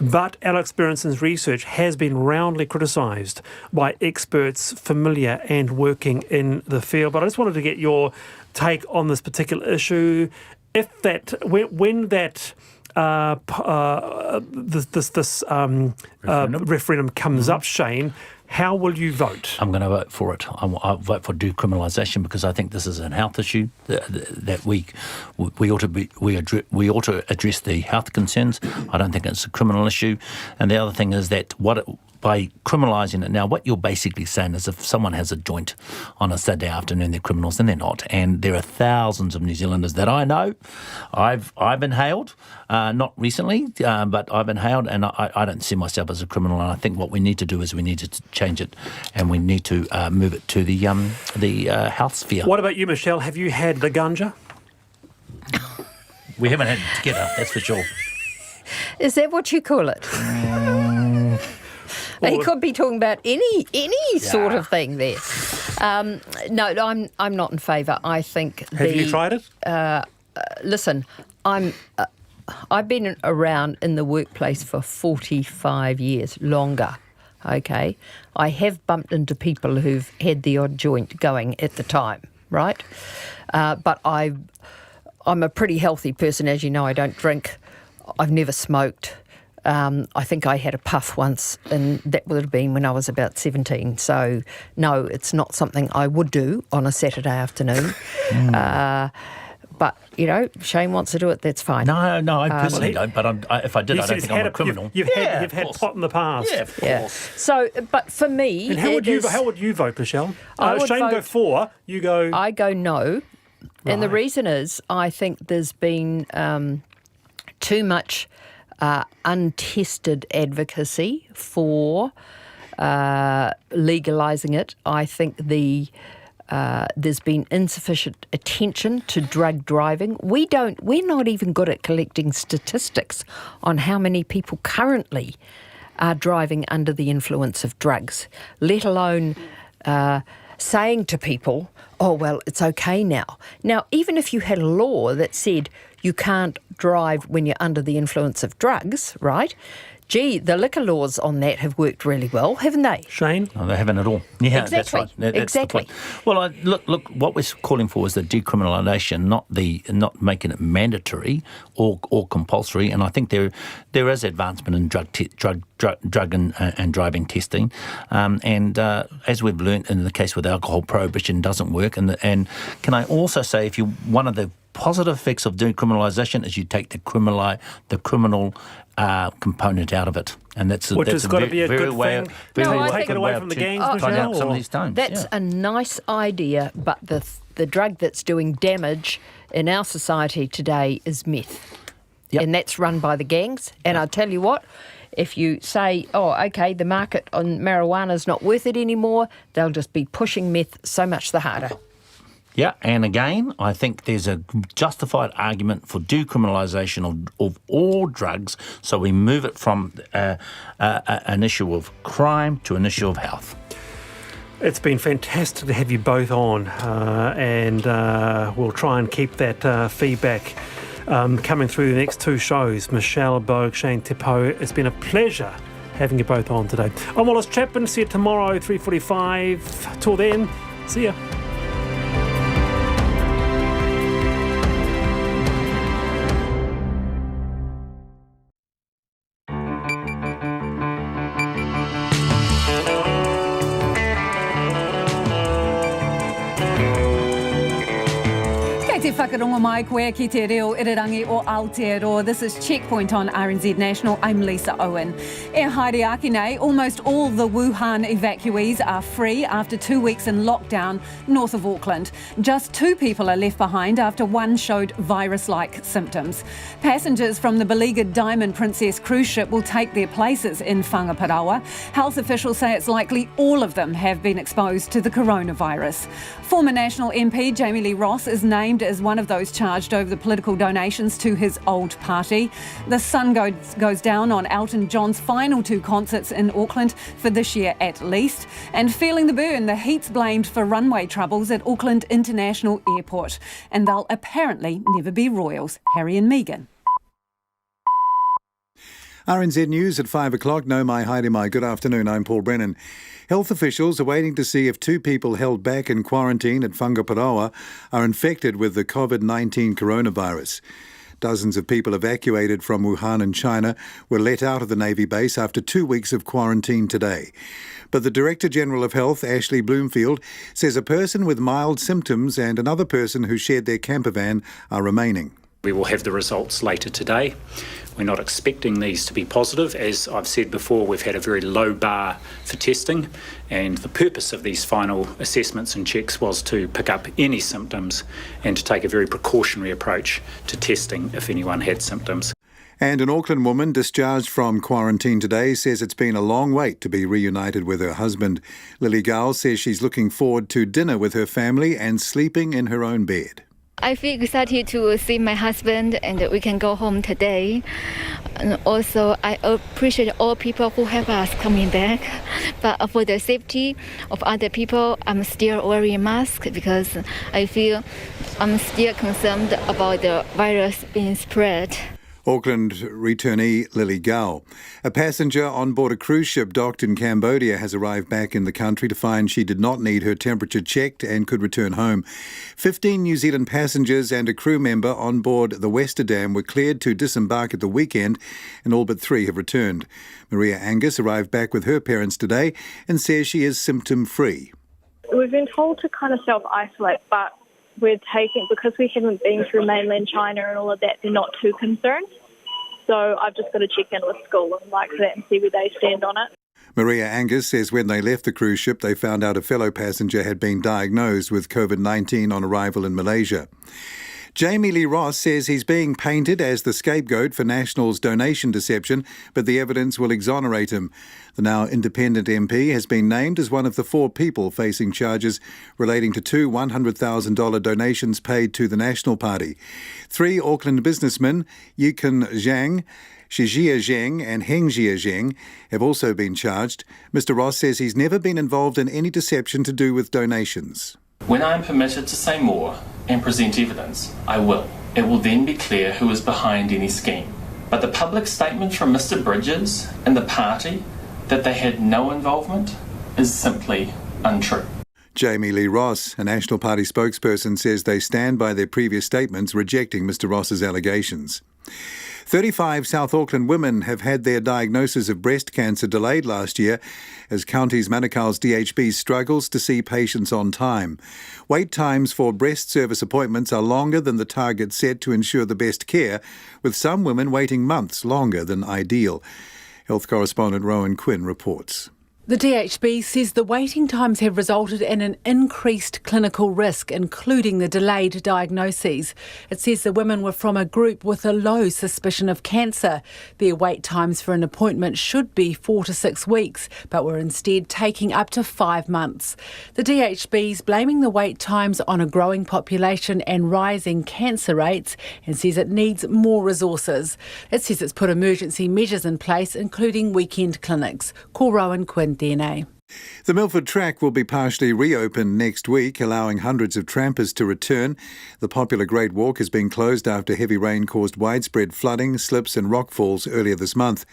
But Alex Berenson's research has been roundly criticised by experts familiar and working in the field. But I just wanted to get your take on this particular issue. If that, when that referendum comes up, Shane, how will you vote? I'm going to vote for it. I'll vote for decriminalisation because I think this is a health issue that we ought to address the health concerns. I don't think it's a criminal issue. And the other thing is that by criminalising it now, what you're basically saying is if someone has a joint on a Saturday afternoon, they're criminals, and they're not. And there are thousands of New Zealanders that I know. I've inhaled, not recently, but I've inhaled, and I don't see myself as a criminal. And I think what we need to do is we need to change it, and we need to move it to the health sphere. What about you, Michelle? Have you had the ganja? We haven't had it together, that's for sure. Is that what you call it? He could be talking about any sort of thing there. No, I'm not in favour. I think. Have you tried it? Listen, I've been around in the workplace for 45 years, longer. Okay, I have bumped into people who've had the odd joint going at the time, right? But I'm a pretty healthy person, as you know. I don't drink. I've never smoked. I think I had a puff once, and that would have been when I was about 17. So, no, it's not something I would do on a Saturday afternoon. But, you know, Shane wants to do it, that's fine. No, I personally don't, but if I did, I don't think I'm a criminal. You've had pot in the past. Yeah, of course. So, but for me... And how would you vote, Michelle? Shane go for, you go... I go no. Right. And the reason is I think there's been too much... untested advocacy for legalising it. I think there's been insufficient attention to drug driving. We're not even good at collecting statistics on how many people currently are driving under the influence of drugs, let alone saying to people, oh, well, it's okay now. Now, even if you had a law that said you can't drive when you're under the influence of drugs, right? Gee, the liquor laws on that have worked really well, haven't they? Shane? No, they haven't at all. Yeah, exactly. That's right. That's exactly. The point. Well, look, what we're calling for is the decriminalisation, not making it mandatory or compulsory. And I think there is advancement in drug and driving testing. And as we've learnt in the case with alcohol, prohibition doesn't work. And can I also say, one of the positive effects of decriminalisation is you take the criminal component out of it, and that's which has got to be a good way. Take it away from the gangs. Some of these stones. That's a nice idea, but the drug that's doing damage in our society today is meth, and that's run by the gangs. And I tell you what. If you say, oh, OK, the market on marijuana is not worth it anymore, they'll just be pushing meth so much the harder. Yeah, and again, I think there's a justified argument for decriminalisation of all drugs, so we move it from an issue of crime to an issue of health. It's been fantastic to have you both on, and we'll try and keep that feedback coming through the next two shows. Michelle Bogue, Shane Tepo, it's been a pleasure having you both on today. I'm Wallace Chapman, see you tomorrow, 3:45. Till then, see ya. Whakarongo mai koe ki te reo irirangi o Aotearoa. This is Checkpoint on RNZ National. I'm Lisa Owen. E haere aki nei, almost all the Wuhan evacuees are free after 2 weeks in lockdown north of Auckland. Just 2 people are left behind after one showed virus-like symptoms. Passengers from the beleaguered Diamond Princess cruise ship will take their places in Whangaparaoa. Health officials say it's likely all of them have been exposed to the coronavirus. Former National MP Jamie Lee Ross is named as one of those charged over the political donations to his old party. The sun goes down on Elton John's final 2 concerts in Auckland for this year at least. And feeling the burn, the heat's blamed for runway troubles at Auckland International Airport. And they'll apparently never be royals. Harry and Meghan. RNZ News at 5 o'clock. No, my Haere mai. Good afternoon. I'm Paul Brennan. Health officials are waiting to see if 2 people held back in quarantine at Whangaparaoa are infected with the COVID-19 coronavirus. Dozens of people evacuated from Wuhan in China were let out of the Navy base after 2 weeks of quarantine today. But the Director General of Health, Ashley Bloomfield, says a person with mild symptoms and another person who shared their camper van are remaining. We will have the results later today. We're not expecting these to be positive. As I've said before, we've had a very low bar for testing, and the purpose of these final assessments and checks was to pick up any symptoms and to take a very precautionary approach to testing if anyone had symptoms. And an Auckland woman discharged from quarantine today says it's been a long wait to be reunited with her husband. Lily Gowell says she's looking forward to dinner with her family and sleeping in her own bed. I feel excited to see my husband and we can go home today. And also, I appreciate all people who help us coming back. But for the safety of other people, I'm still wearing a mask because I feel I'm still concerned about the virus being spread. Auckland returnee Lily Gowell. A passenger on board a cruise ship docked in Cambodia has arrived back in the country to find she did not need her temperature checked and could return home. 15 New Zealand passengers and a crew member on board the Westerdam were cleared to disembark at the weekend, and all but 3 have returned. Maria Angus arrived back with her parents today and says she is symptom-free. We've been told to kind of self-isolate, but we're taking, because we haven't been through mainland China and all of that, they're not too concerned. So I've just got to check in with school and like that and see where they stand on it. Maria Angus says when they left the cruise ship, they found out a fellow passenger had been diagnosed with COVID-19 on arrival in Malaysia. Jamie Lee Ross says he's being painted as the scapegoat for National's donation deception, but the evidence will exonerate him. The now independent MP has been named as one of the 4 people facing charges relating to 2 $100,000 donations paid to the National Party. 3 Auckland businessmen, Yikun Zhang, Shijia Zheng and Hengjia Zheng, have also been charged. Mr. Ross says he's never been involved in any deception to do with donations. When I am permitted to say more and present evidence, I will. It will then be clear who is behind any scheme. But the public statement from Mr. Bridges and the party that they had no involvement is simply untrue. Jamie Lee Ross, a National Party spokesperson, says they stand by their previous statements rejecting Mr. Ross's allegations. 35 South Auckland women have had their diagnosis of breast cancer delayed last year as Counties Manukau's DHB struggles to see patients on time. Wait times for breast service appointments are longer than the target set to ensure the best care, with some women waiting months longer than ideal. Health correspondent Rowan Quinn reports. The DHB says the waiting times have resulted in an increased clinical risk, including the delayed diagnoses. It says the women were from a group with a low suspicion of cancer. Their wait times for an appointment should be 4 to 6 weeks, but were instead taking up to 5 months. The DHB's blaming the wait times on a growing population and rising cancer rates and says it needs more resources. It says it's put emergency measures in place, including weekend clinics. Call Rowan Quinn, DNA. The Milford Track will be partially reopened next week, allowing hundreds of trampers to return. The popular Great Walk has been closed after heavy rain caused widespread flooding, slips and rockfalls earlier this month.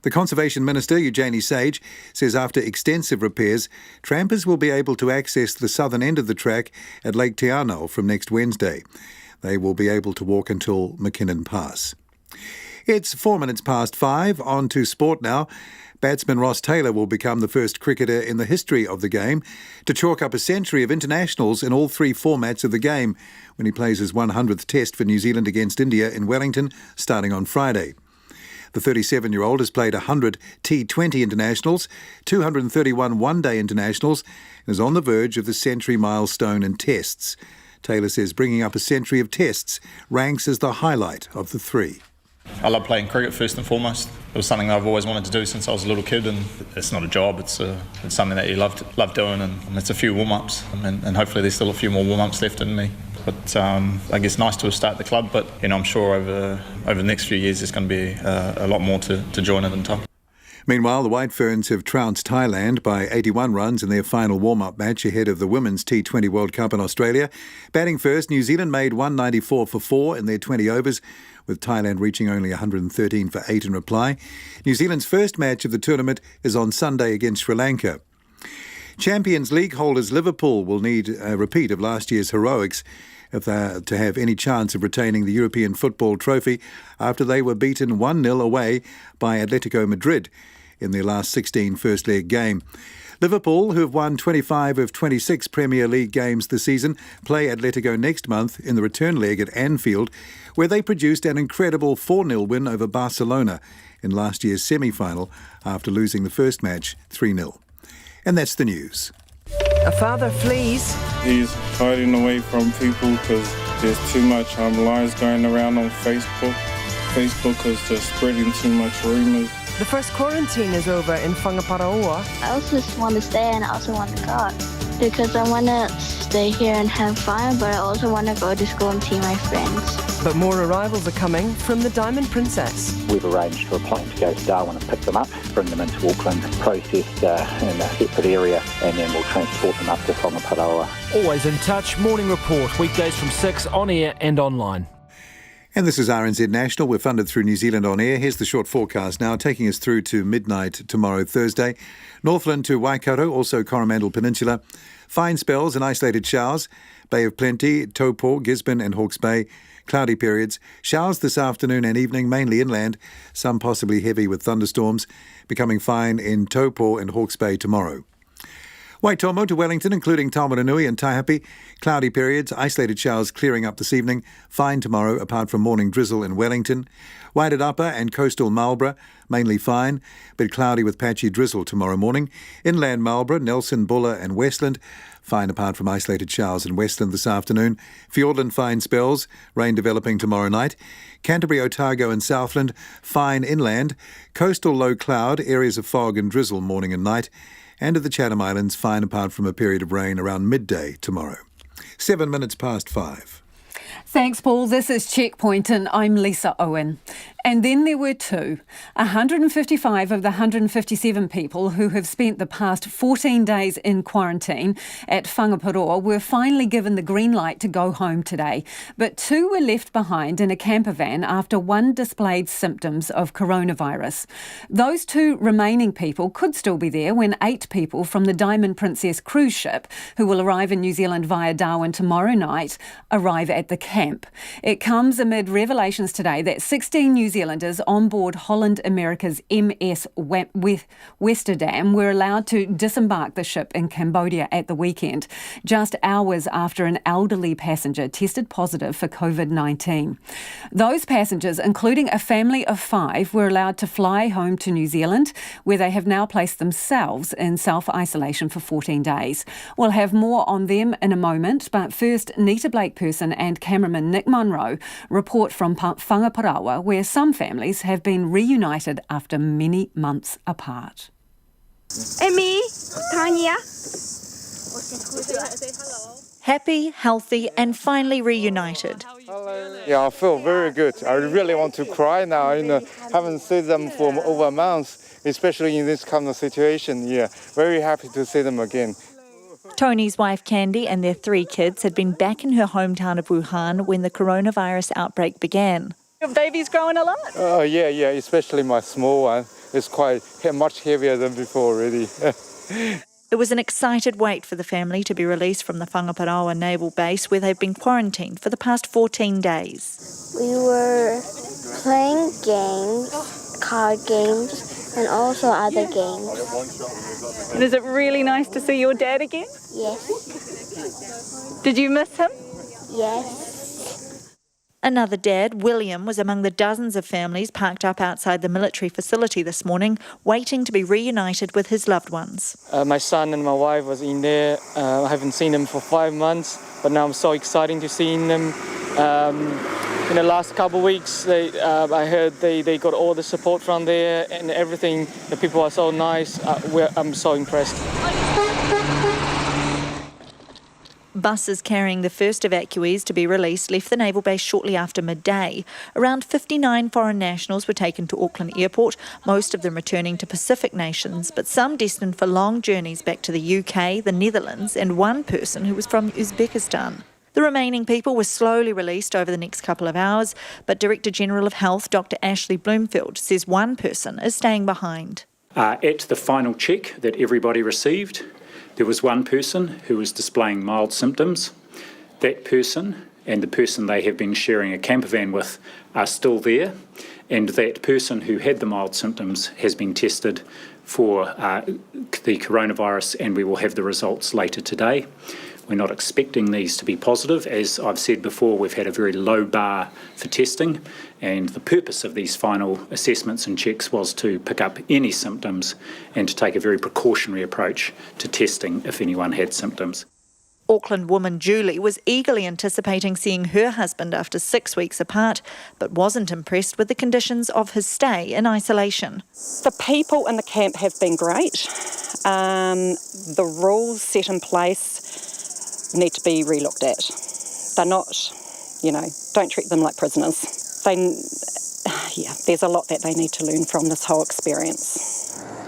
The Conservation Minister, Eugenie Sage, says after extensive repairs, trampers will be able to access the southern end of the track at Lake Te Anau from next Wednesday. They will be able to walk until McKinnon Pass. It's 4 minutes past 5. On to sport now. Batsman Ross Taylor will become the first cricketer in the history of the game to chalk up a century of internationals in all 3 formats of the game when he plays his 100th test for New Zealand against India in Wellington starting on Friday. The 37-year-old has played 100 T20 internationals, 231 one-day internationals, and is on the verge of the century milestone in tests. Taylor says bringing up a century of tests ranks as the highlight of the 3. I love playing cricket first and foremost. It was something I've always wanted to do since I was a little kid, and it's not a job, it's something that you love doing, and it's a few warm-ups, and hopefully there's still a few more warm-ups left in me. But I guess nice to start the club, but I'm sure over the next few years there's going to be a lot more to join in on top. Meanwhile, the White Ferns have trounced Thailand by 81 runs in their final warm-up match ahead of the Women's T20 World Cup in Australia. Batting first, New Zealand made 194 for 4 in their 20 overs, with Thailand reaching only 113 for 8 in reply. New Zealand's first match of the tournament is on Sunday against Sri Lanka. Champions League holders Liverpool will need a repeat of last year's heroics if they're to have any chance of retaining the European football trophy after they were beaten 1-0 away by Atletico Madrid in their last 16 first leg game. Liverpool, who have won 25 of 26 Premier League games this season, play Atletico next month in the return leg at Anfield, where they produced an incredible 4-0 win over Barcelona in last year's semi-final after losing the first match 3-0. And that's the news. A father flees. He's hiding away from people because there's too much lies going around on Facebook. Facebook is just spreading too much rumours. The first quarantine is over in Whangaparaoa. I also just want to stay and I also want to go because I want to stay here and have fun, but I also want to go to school and see my friends. But more arrivals are coming from the Diamond Princess. We've arranged for a plane to go to Darwin and pick them up, bring them into Auckland, processed in a separate area, and then we'll transport them up to Whangaparaoa. Always in touch. Morning Report, weekdays from 6 on air and online. And this is RNZ National. We're funded through New Zealand On Air. Here's the short forecast now, taking us through to midnight tomorrow, Thursday. Northland to Waikato, also Coromandel Peninsula. Fine spells and isolated showers. Bay of Plenty, Taupo, Gisborne and Hawke's Bay. Cloudy periods. Showers this afternoon and evening, mainly inland. Some possibly heavy with thunderstorms. Becoming fine in Taupo and Hawke's Bay tomorrow. Waitomo to Wellington, including Taumaranui and Taihape. Cloudy periods, isolated showers clearing up this evening. Fine tomorrow, apart from morning drizzle in Wellington. Waitarapa and coastal Marlborough, mainly fine, but cloudy with patchy drizzle tomorrow morning. Inland Marlborough, Nelson, Buller and Westland. Fine apart from isolated showers in Westland this afternoon. Fiordland fine spells, rain developing tomorrow night. Canterbury, Otago and Southland, fine inland. Coastal low cloud, areas of fog and drizzle morning and night. And at the Chatham Islands, fine apart from a period of rain around midday tomorrow. 7 minutes past 5. Thanks, Paul. This is Checkpoint and I'm Lisa Owen. And then there were 155 of the 157 people who have spent the past 14 days in quarantine at Whangaparaoa were finally given the green light to go home today. But 2 were left behind in a camper van after 1 displayed symptoms of coronavirus. Those 2 remaining people could still be there when 8 people from the Diamond Princess cruise ship, who will arrive in New Zealand via Darwin tomorrow night, arrive at the camp. It comes amid revelations today that 16 New Zealanders on board Holland America's MS Westerdam were allowed to disembark the ship in Cambodia at the weekend, just hours after an elderly passenger tested positive for COVID-19. Those passengers, including a family of 5, were allowed to fly home to New Zealand, where they have now placed themselves in self-isolation for 14 days. We'll have more on them in a moment, but first, Nita Blake-Person and cameraman Nick Munro report from Whangaparaoa, where some families have been reunited after many months apart. Amy, Tanya. Happy, healthy and finally reunited. Yeah, I feel very good. I really want to cry now. Haven't seen them for over a month, especially in this kind of situation. Yeah, very happy to see them again. Tony's wife Candy and their 3 kids had been back in her hometown of Wuhan when the coronavirus outbreak began. Your baby's growing a lot? Oh, yeah, especially my small one. It's quite much heavier than before already. It was an excited wait for the family to be released from the Whangaparaoa naval base where they've been quarantined for the past 14 days. We were playing games, card games, and also other games. And is it really nice to see your dad again? Yes. Did you miss him? Yes. Another dad, William, was among the dozens of families parked up outside the military facility this morning, waiting to be reunited with his loved ones. My son and my wife was in there. I haven't seen them for 5 months, but now I'm so excited to see them. In the last couple of weeks, I heard they got all the support from there and everything. The people are so nice. I'm so impressed. Buses carrying the first evacuees to be released left the naval base shortly after midday. Around 59 foreign nationals were taken to Auckland Airport, most of them returning to Pacific nations, but some destined for long journeys back to the UK, the Netherlands, and one person who was from Uzbekistan. The remaining people were slowly released over the next couple of hours, but Director General of Health Dr Ashley Bloomfield says one person is staying behind. At the final check that everybody received, there was one person who was displaying mild symptoms. That person and the person they have been sharing a camper van with are still there, and that person who had the mild symptoms has been tested for the coronavirus, and we will have the results later today. We're not expecting these to be positive. As I've said before, we've had a very low bar for testing, and the purpose of these final assessments and checks was to pick up any symptoms and to take a very precautionary approach to testing if anyone had symptoms. Auckland woman Julie was eagerly anticipating seeing her husband after 6 weeks apart, but wasn't impressed with the conditions of his stay in isolation. The people in the camp have been great. The rules set in place need to be relooked at. They're not, don't treat them like prisoners. There's a lot that they need to learn from this whole experience.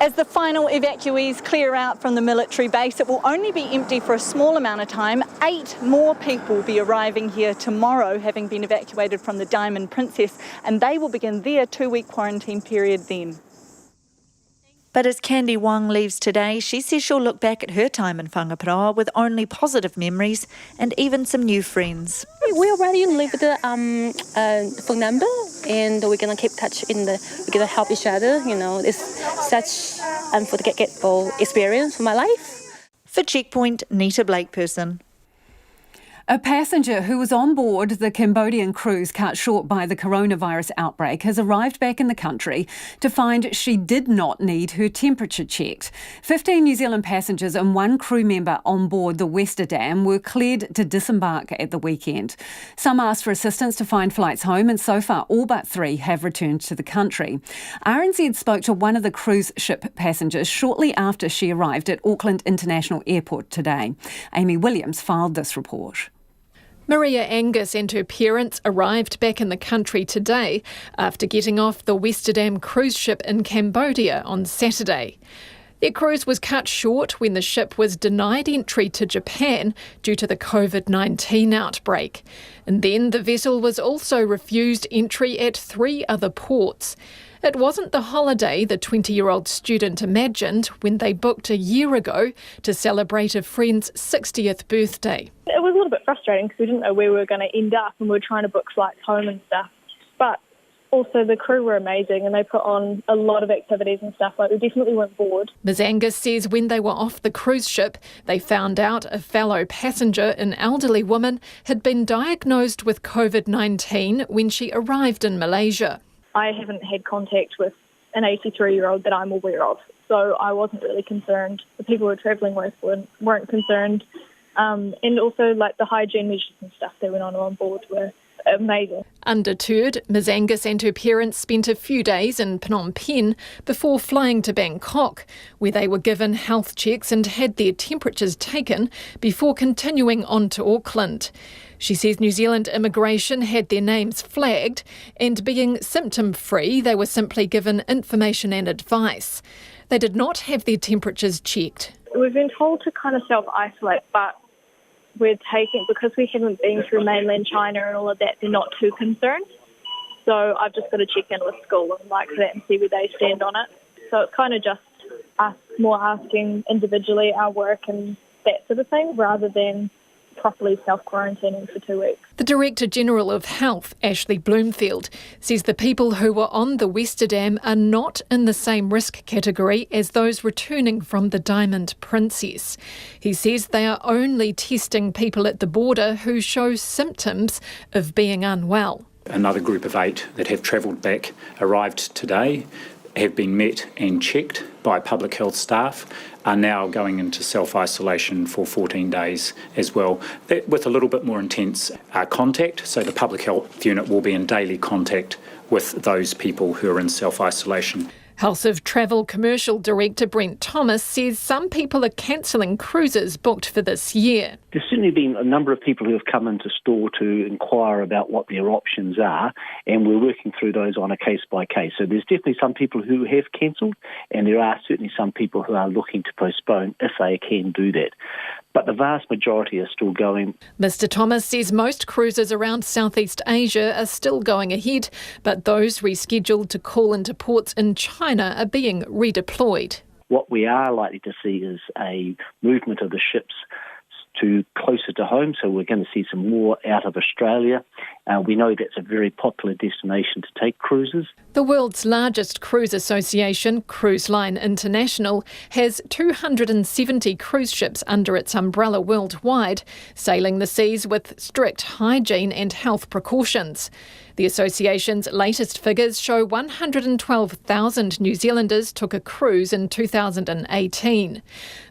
As the final evacuees clear out from the military base, it will only be empty for a small amount of time. 8 more people will be arriving here tomorrow, having been evacuated from the Diamond Princess, and they will begin their 2-week quarantine period then. But as Candy Wong leaves today, she says she'll look back at her time in Whangaparoa with only positive memories and even some new friends. We already live with the phone number, and we're going to keep touch we're going to help each other. It's such unforgettable experience for my life. For Checkpoint, Nita Blakeperson. A passenger who was on board the Cambodian cruise cut short by the coronavirus outbreak has arrived back in the country to find she did not need her temperature checked. 15 New Zealand passengers and 1 crew member on board the Westerdam were cleared to disembark at the weekend. Some asked for assistance to find flights home, and so far all but 3 have returned to the country. RNZ spoke to one of the cruise ship passengers shortly after she arrived at Auckland International Airport today. Amy Williams filed this report. Maria Angus and her parents arrived back in the country today after getting off the Westerdam cruise ship in Cambodia on Saturday. Their cruise was cut short when the ship was denied entry to Japan due to the COVID-19 outbreak. And then the vessel was also refused entry at 3 other ports. It wasn't the holiday the 20-year-old student imagined when they booked a year ago to celebrate a friend's 60th birthday. It was a little bit frustrating because we didn't know where we were going to end up, and we were trying to book flights home and stuff. But also the crew were amazing, and they put on a lot of activities and stuff. We definitely weren't bored. Ms Angus says when they were off the cruise ship, they found out a fellow passenger, an elderly woman, had been diagnosed with COVID-19 when she arrived in Malaysia. I haven't had contact with an 83-year-old that I'm aware of, so I wasn't really concerned. The people we were travelling with weren't concerned. And also, the hygiene measures and stuff that went on board were amazing. Undeterred, Ms Angus and her parents spent a few days in Phnom Penh before flying to Bangkok, where they were given health checks and had their temperatures taken before continuing on to Auckland. She says New Zealand immigration had their names flagged, and being symptom-free, they were simply given information and advice. They did not have their temperatures checked. We've been told to kind of self-isolate, but because we haven't been through mainland China and all of that, they're not too concerned. So I've just got to check in with school and that and see where they stand on it. So it's kind of just us more asking individually our work and that sort of thing, rather than properly self-quarantining for 2 weeks. The Director General of Health, Ashley Bloomfield, says the people who were on the Westerdam are not in the same risk category as those returning from the Diamond Princess. He says they are only testing people at the border who show symptoms of being unwell. Another group of 8 that have travelled back arrived today, have been met and checked by public health staff, are now going into self-isolation for 14 days as well, with a little bit more intense contact. So the public health unit will be in daily contact with those people who are in self-isolation. House of Travel Commercial Director Brent Thomas says some people are cancelling cruises booked for this year. There's certainly been a number of people who have come into store to inquire about what their options are, and we're working through those on a case-by-case. So there's definitely some people who have cancelled, and there are certainly some people who are looking to postpone if they can do that. but the vast majority are still going. Mr Thomas says most cruises around Southeast Asia are still going ahead, but those rescheduled to call into ports in China are being redeployed. What we are likely to see is a movement of the ships to closer to home, so we're going to see some more out of Australia. We know that's a very popular destination to take cruises. The world's largest cruise association, Cruise Line International, has 270 cruise ships under its umbrella worldwide, sailing the seas with strict hygiene and health precautions. The association's latest figures show 112,000 New Zealanders took a cruise in 2018.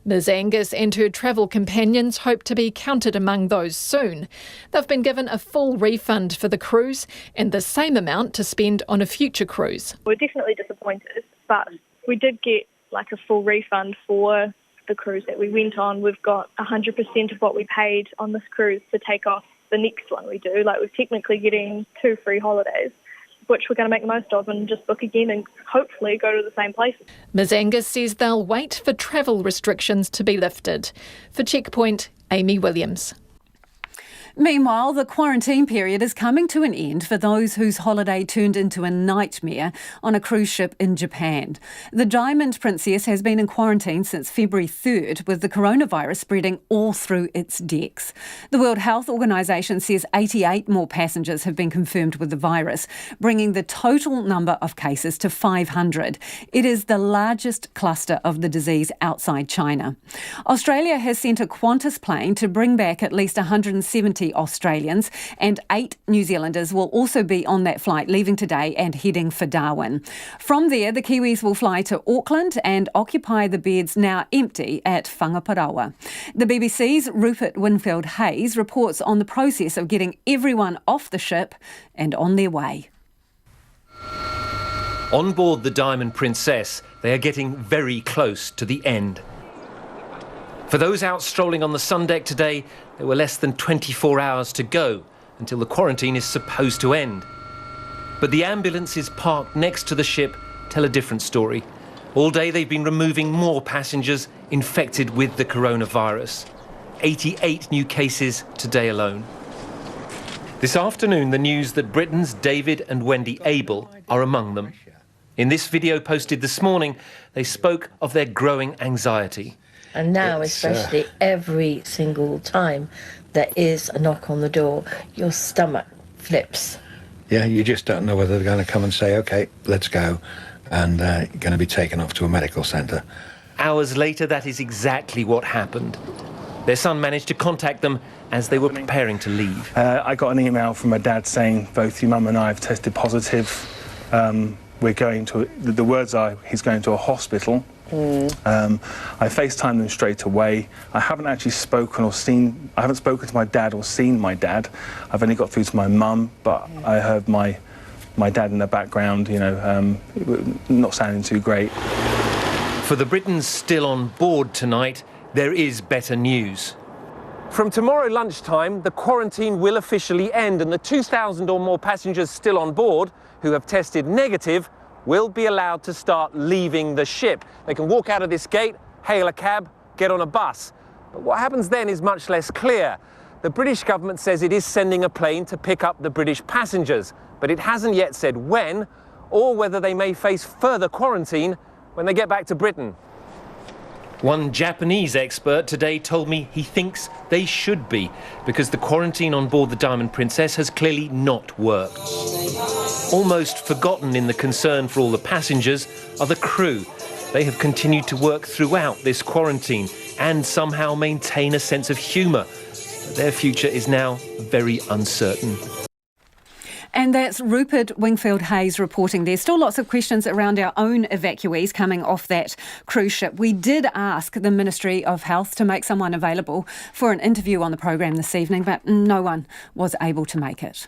Ms Angus and her travel companions hope to be counted among those soon. They've been given a full refund for the cruise and the same amount to spend on a future cruise. We're definitely disappointed, but we did get a full refund for the cruise that we went on. We've got 100% of what we paid on this cruise to take off the next one we do. We're technically getting 2 free holidays, which we're going to make the most of and just book again and hopefully go to the same places. Ms Angus says they'll wait for travel restrictions to be lifted. For Checkpoint, Amy Williams. Meanwhile, the quarantine period is coming to an end for those whose holiday turned into a nightmare on a cruise ship in Japan. The Diamond Princess has been in quarantine since February 3rd, with the coronavirus spreading all through its decks. The World Health Organization says 88 more passengers have been confirmed with the virus, bringing the total number of cases to 500. It is the largest cluster of the disease outside China. Australia has sent a Qantas plane to bring back at least 170 Australians, and 8 New Zealanders will also be on that flight, leaving today and heading for Darwin. From there, the Kiwis will fly to Auckland and occupy the beds now empty at Whangaparaoa. The BBC's Rupert Winfield-Hayes reports on the process of getting everyone off the ship and on their way. On board the Diamond Princess, they are getting very close to the end. For those out strolling on the sun deck today, there were less than 24 hours to go until the quarantine is supposed to end. But the ambulances parked next to the ship tell a different story. All day they've been removing more passengers infected with the coronavirus. 88 new cases today alone. This afternoon, the news that Britain's David and Wendy Abel are among them. In this video posted this morning, they spoke of their growing anxiety. And now, especially every single time there is a knock on the door, your stomach flips. Yeah, you just don't know whether they're going to come and say, OK, let's go, and you're going to be taken off to a medical centre. Hours later, that is exactly what happened. Their son managed to contact them as they were preparing to leave. I got an email from my dad saying both your mum and I have tested positive. We're going to, the words are, he's going to a hospital. I FaceTimed them straight away. I haven't actually spoken to my dad or seen my dad. I've only got through to my mum, but I heard my dad in the background, not sounding too great. For the Britons still on board tonight, there is better news. From tomorrow lunchtime, the quarantine will officially end, and the 2,000 or more passengers still on board who have tested negative will be allowed to start leaving the ship. They can walk out of this gate, hail a cab, get on a bus. But what happens then is much less clear. The British government says it is sending a plane to pick up the British passengers, but it hasn't yet said when or whether they may face further quarantine when they get back to Britain. One Japanese expert today told me he thinks they should be, because the quarantine on board the Diamond Princess has clearly not worked. Almost forgotten in the concern for all the passengers are the crew. They have continued to work throughout this quarantine and somehow maintain a sense of humour. But their future is now very uncertain. And that's Rupert Wingfield-Hayes reporting. There's still lots of questions around our own evacuees coming off that cruise ship. We did ask the Ministry of Health to make someone available for an interview on the programme this evening, but no one was able to make it.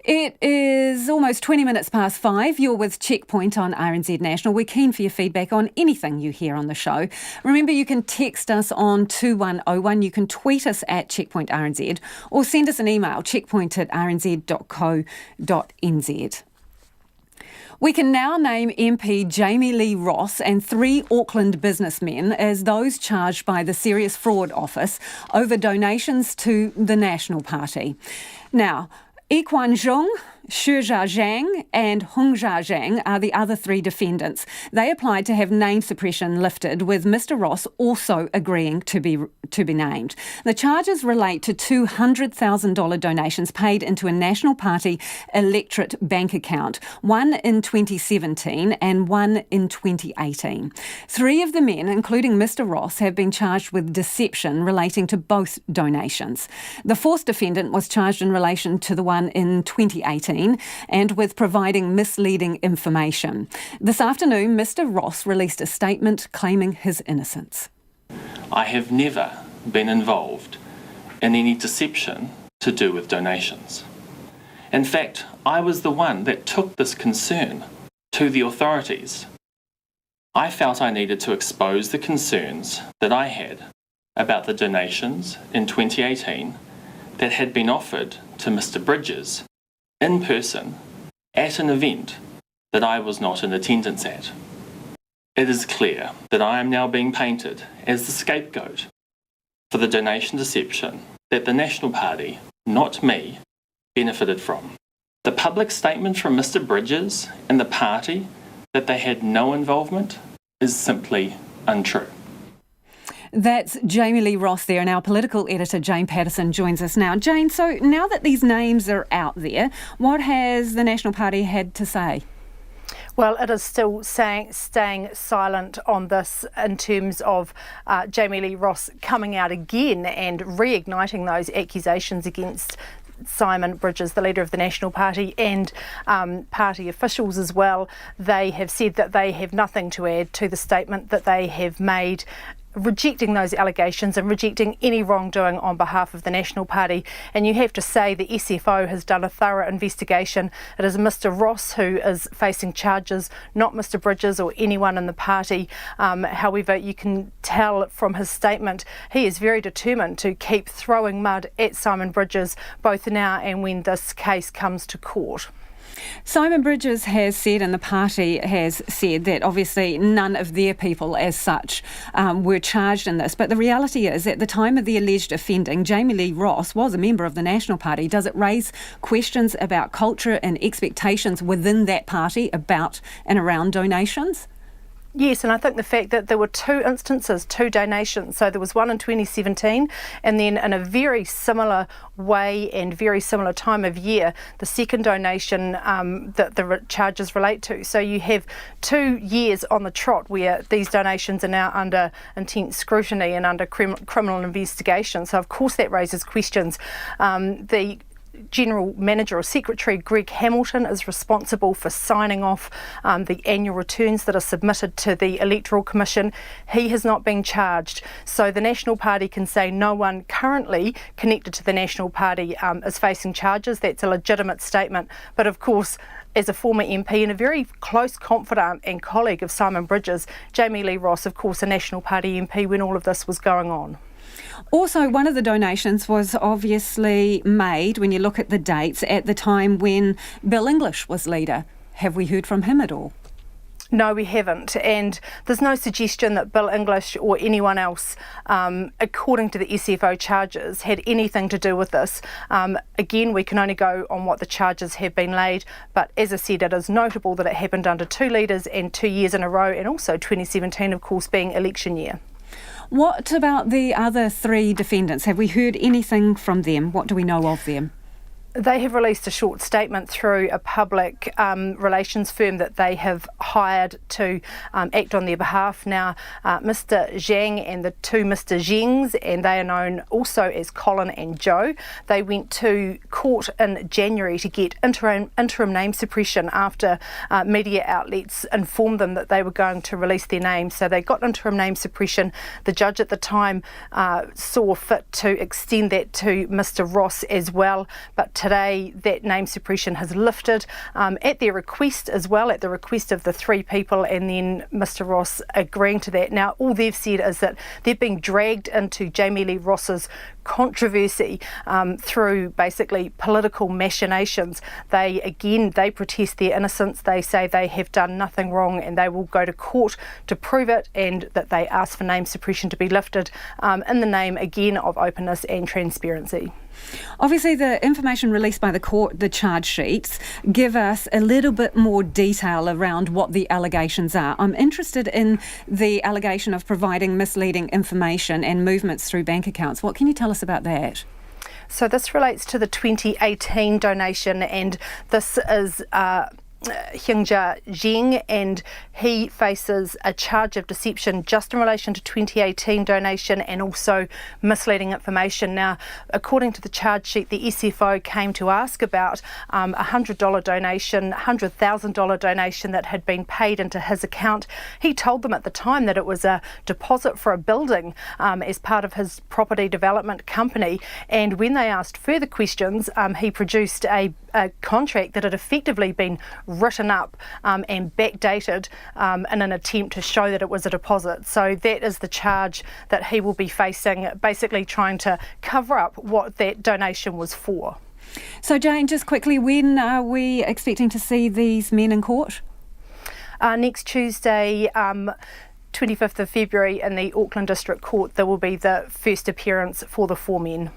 It is almost 20 minutes past 5. You're with Checkpoint on RNZ National. We're keen for your feedback on anything you hear on the show. Remember, you can text us on 2101. You can tweet us at Checkpoint RNZ or send us an email, checkpoint@rnz.co.nz. We can now name MP Jamie Lee Ross and 3 Auckland businessmen as those charged by the Serious Fraud Office over donations to the National Party. Now, Yiquan Zhong, Shuzha Zhang and Hongxia Zhang are the other 3 defendants. They applied to have name suppression lifted, with Mr Ross also agreeing to be named. The charges relate to $200,000 donations paid into a National Party electorate bank account, one in 2017 and one in 2018. 3 of the men, including Mr Ross, have been charged with deception relating to both donations. The 4th defendant was charged in relation to the one in 2018 and with providing misleading information. This afternoon, Mr Ross released a statement claiming his innocence. I have never been involved in any deception to do with donations. In fact, I was the one that took this concern to the authorities. I felt I needed to expose the concerns that I had about the donations in 2018 that had been offered to Mr Bridges in person at an event that I was not in attendance at. It is clear that I am now being painted as the scapegoat for the donation deception that the National Party, not me, benefited from. The public statement from Mr Bridges and the party that they had no involvement is simply untrue. That's Jamie Lee Ross there, and our political editor Jane Patterson joins us now. Jane, so now that these names are out there, what has the National Party had to say? Well, it is still staying silent on this in terms of Jamie Lee Ross coming out again and reigniting those accusations against Simon Bridges, the leader of the National Party, and party officials as well. They have said that they have nothing to add to the statement that they have made, rejecting those allegations and rejecting any wrongdoing on behalf of the National Party. And you have to say the SFO has done a thorough investigation. It is Mr Ross who is facing charges, not Mr Bridges or anyone in the party. However, you can tell from his statement he is very determined to keep throwing mud at Simon Bridges, both now and when this case comes to court. Simon Bridges has said, and the party has said, that obviously none of their people as such were charged in this. But the reality is, at the time of the alleged offending, Jamie Lee Ross was a member of the National Party. Does it raise questions about culture and expectations within that party about and around donations? Yes, and I think the fact that there were 2 instances, 2 donations, so there was one in 2017 and then in a very similar way and very similar time of year, the second donation that the charges relate to. So you have 2 years on the trot where these donations are now under intense scrutiny and under criminal investigation. So of course that raises questions. The General Manager or Secretary Greg Hamilton is responsible for signing off the annual returns that are submitted to the Electoral Commission. He has not been charged. So the National Party can say no one currently connected to the National Party is facing charges. That's a legitimate statement. But of course, as a former MP and a very close confidant and colleague of Simon Bridges, Jamie Lee Ross, of course, a National Party MP when all of this was going on. Also, one of the donations was obviously made, when you look at the dates, at the time when Bill English was leader. Have we heard from him at all? No, we haven't, and there's no suggestion that Bill English or anyone else, according to the SFO charges, had anything to do with this. Again, we can only go on what the charges have been laid, but as I said, it is notable that it happened under 2 leaders and 2 years in a row, and also 2017, of course, being election year. What about the other 3 defendants? Have we heard anything from them? What do we know of them? They have released a short statement through a public relations firm that they have hired to act on their behalf. Now, Mr Zhang and the 2 Mr Zhengs, and they are known also as Colin and Joe, they went to court in January to get interim name suppression after media outlets informed them that they were going to release their names. So they got interim name suppression. The judge at the time saw fit to extend that to Mr Ross as well, but today that name suppression has lifted at their request as well, at the request of the 3 people, and then Mr Ross agreeing to that. Now, all they've said is that they've been dragged into Jamie Lee Ross's controversy through basically political machinations. They protest their innocence. They say they have done nothing wrong and they will go to court to prove it, and that they ask for name suppression to be lifted in the name again of openness and transparency. Obviously, the information released by the court, the charge sheets, give us a little bit more detail around what the allegations are. I'm interested in the allegation of providing misleading information and movements through bank accounts. What can you tell us about that? So this relates to the 2018 donation, and this is Hyunja Jing, and he faces a charge of deception just in relation to 2018 donation and also misleading information. Now, according to the charge sheet, the SFO came to ask about a $100 donation, $100,000 donation that had been paid into his account. He told them at the time that it was a deposit for a building as part of his property development company, and when they asked further questions, he produced a contract that had effectively been written up and backdated in an attempt to show that it was a deposit. So that is the charge that he will be facing, basically trying to cover up what that donation was for. So Jane, just quickly, when are we expecting to see these men in court? Next Tuesday, 25th of February in the Auckland District Court, there will be the first appearance for the four men.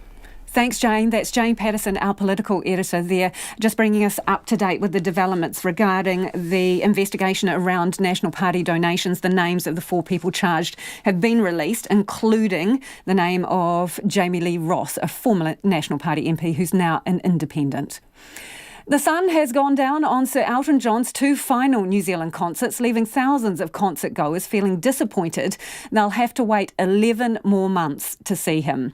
Thanks, Jane. That's Jane Patterson, our political editor there, just bringing us up to date with the developments regarding the investigation around National Party donations. The names of the four people charged have been released, including the name of Jamie Lee Ross, a former National Party MP who's now an independent. The sun has gone down on Sir Elton John's two final New Zealand concerts, leaving thousands of concert goers feeling disappointed they'll have to wait 11 more months to see him.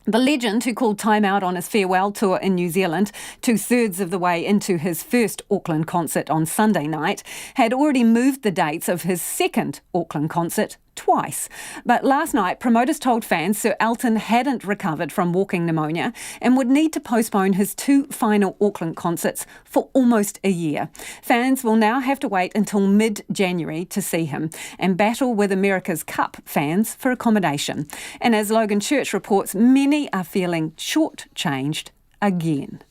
The legend, who called time out on his farewell tour in New Zealand 2/3 of the way into his first Auckland concert on Sunday night, had already moved the dates of his second Auckland concert twice. But last night, promoters told fans Sir Elton hadn't recovered from walking pneumonia and would need to postpone his two final Auckland concerts for almost a year. Fans will now have to wait until mid-January to see him and battle with America's Cup fans for accommodation. And as Logan Church reports, many are feeling short-changed again.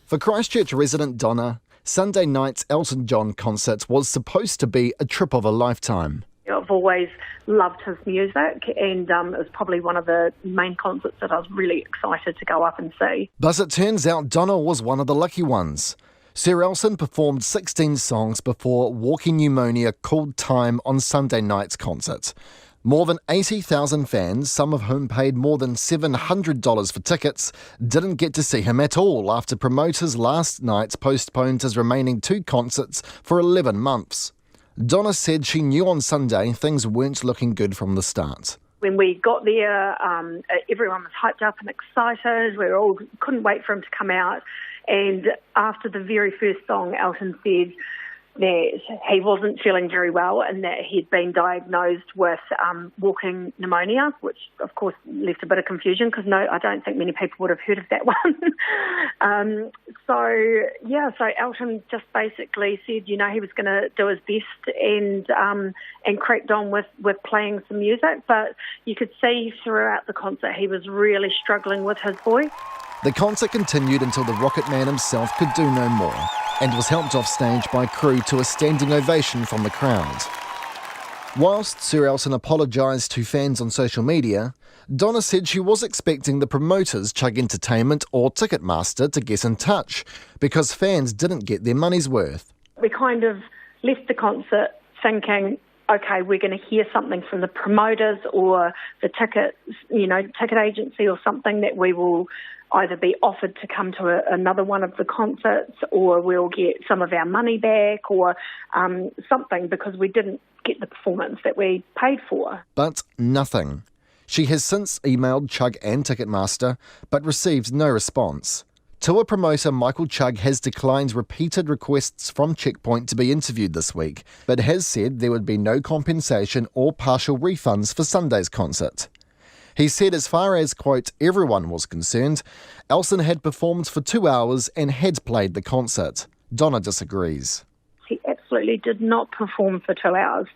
For Christchurch resident Donna, Sunday night's Elton John concert was supposed to be a trip of a lifetime. I've always loved his music, and it was probably one of the main concerts that I was really excited to go up and see. But it turns out Donna was one of the lucky ones. Sir Elton performed 16 songs before walking pneumonia called time on Sunday night's concert. More than 80,000 fans, some of whom paid more than $700 for tickets, didn't get to see him at all after promoters last night postponed his remaining two concerts for 11 months. Donna said she knew on Sunday things weren't looking good from the start. When we got there, everyone was hyped up and excited. We all couldn't wait for him to come out. And after the very first song, Elton said that he wasn't feeling very well and that he'd been diagnosed with walking pneumonia, which of course left a bit of confusion because I don't think many people would have heard of that one. So Elton just basically said, he was going to do his best and cracked on with playing some music, but you could see throughout the concert he was really struggling with his voice. The concert continued until the Rocket Man himself could do no more and was helped off stage by crew to a standing ovation from the crowd. Whilst Sir Elton apologised to fans on social media, Donna said she was expecting the promoters, Chug Entertainment or Ticketmaster, to get in touch because fans didn't get their money's worth. We kind of left the concert thinking, okay, we're going to hear something from the promoters or the ticket agency or something that we will either be offered to come to another one of the concerts or we'll get some of our money back or something because we didn't get the performance that we paid for. But nothing. She has since emailed Chug and Ticketmaster but received no response. Tour promoter Michael Chugg has declined repeated requests from Checkpoint to be interviewed this week, but has said there would be no compensation or partial refunds for Sunday's concert. He said as far as, quote, everyone was concerned, Elton had performed for 2 hours and had played the concert. Donna disagrees. He absolutely did not perform for 2 hours.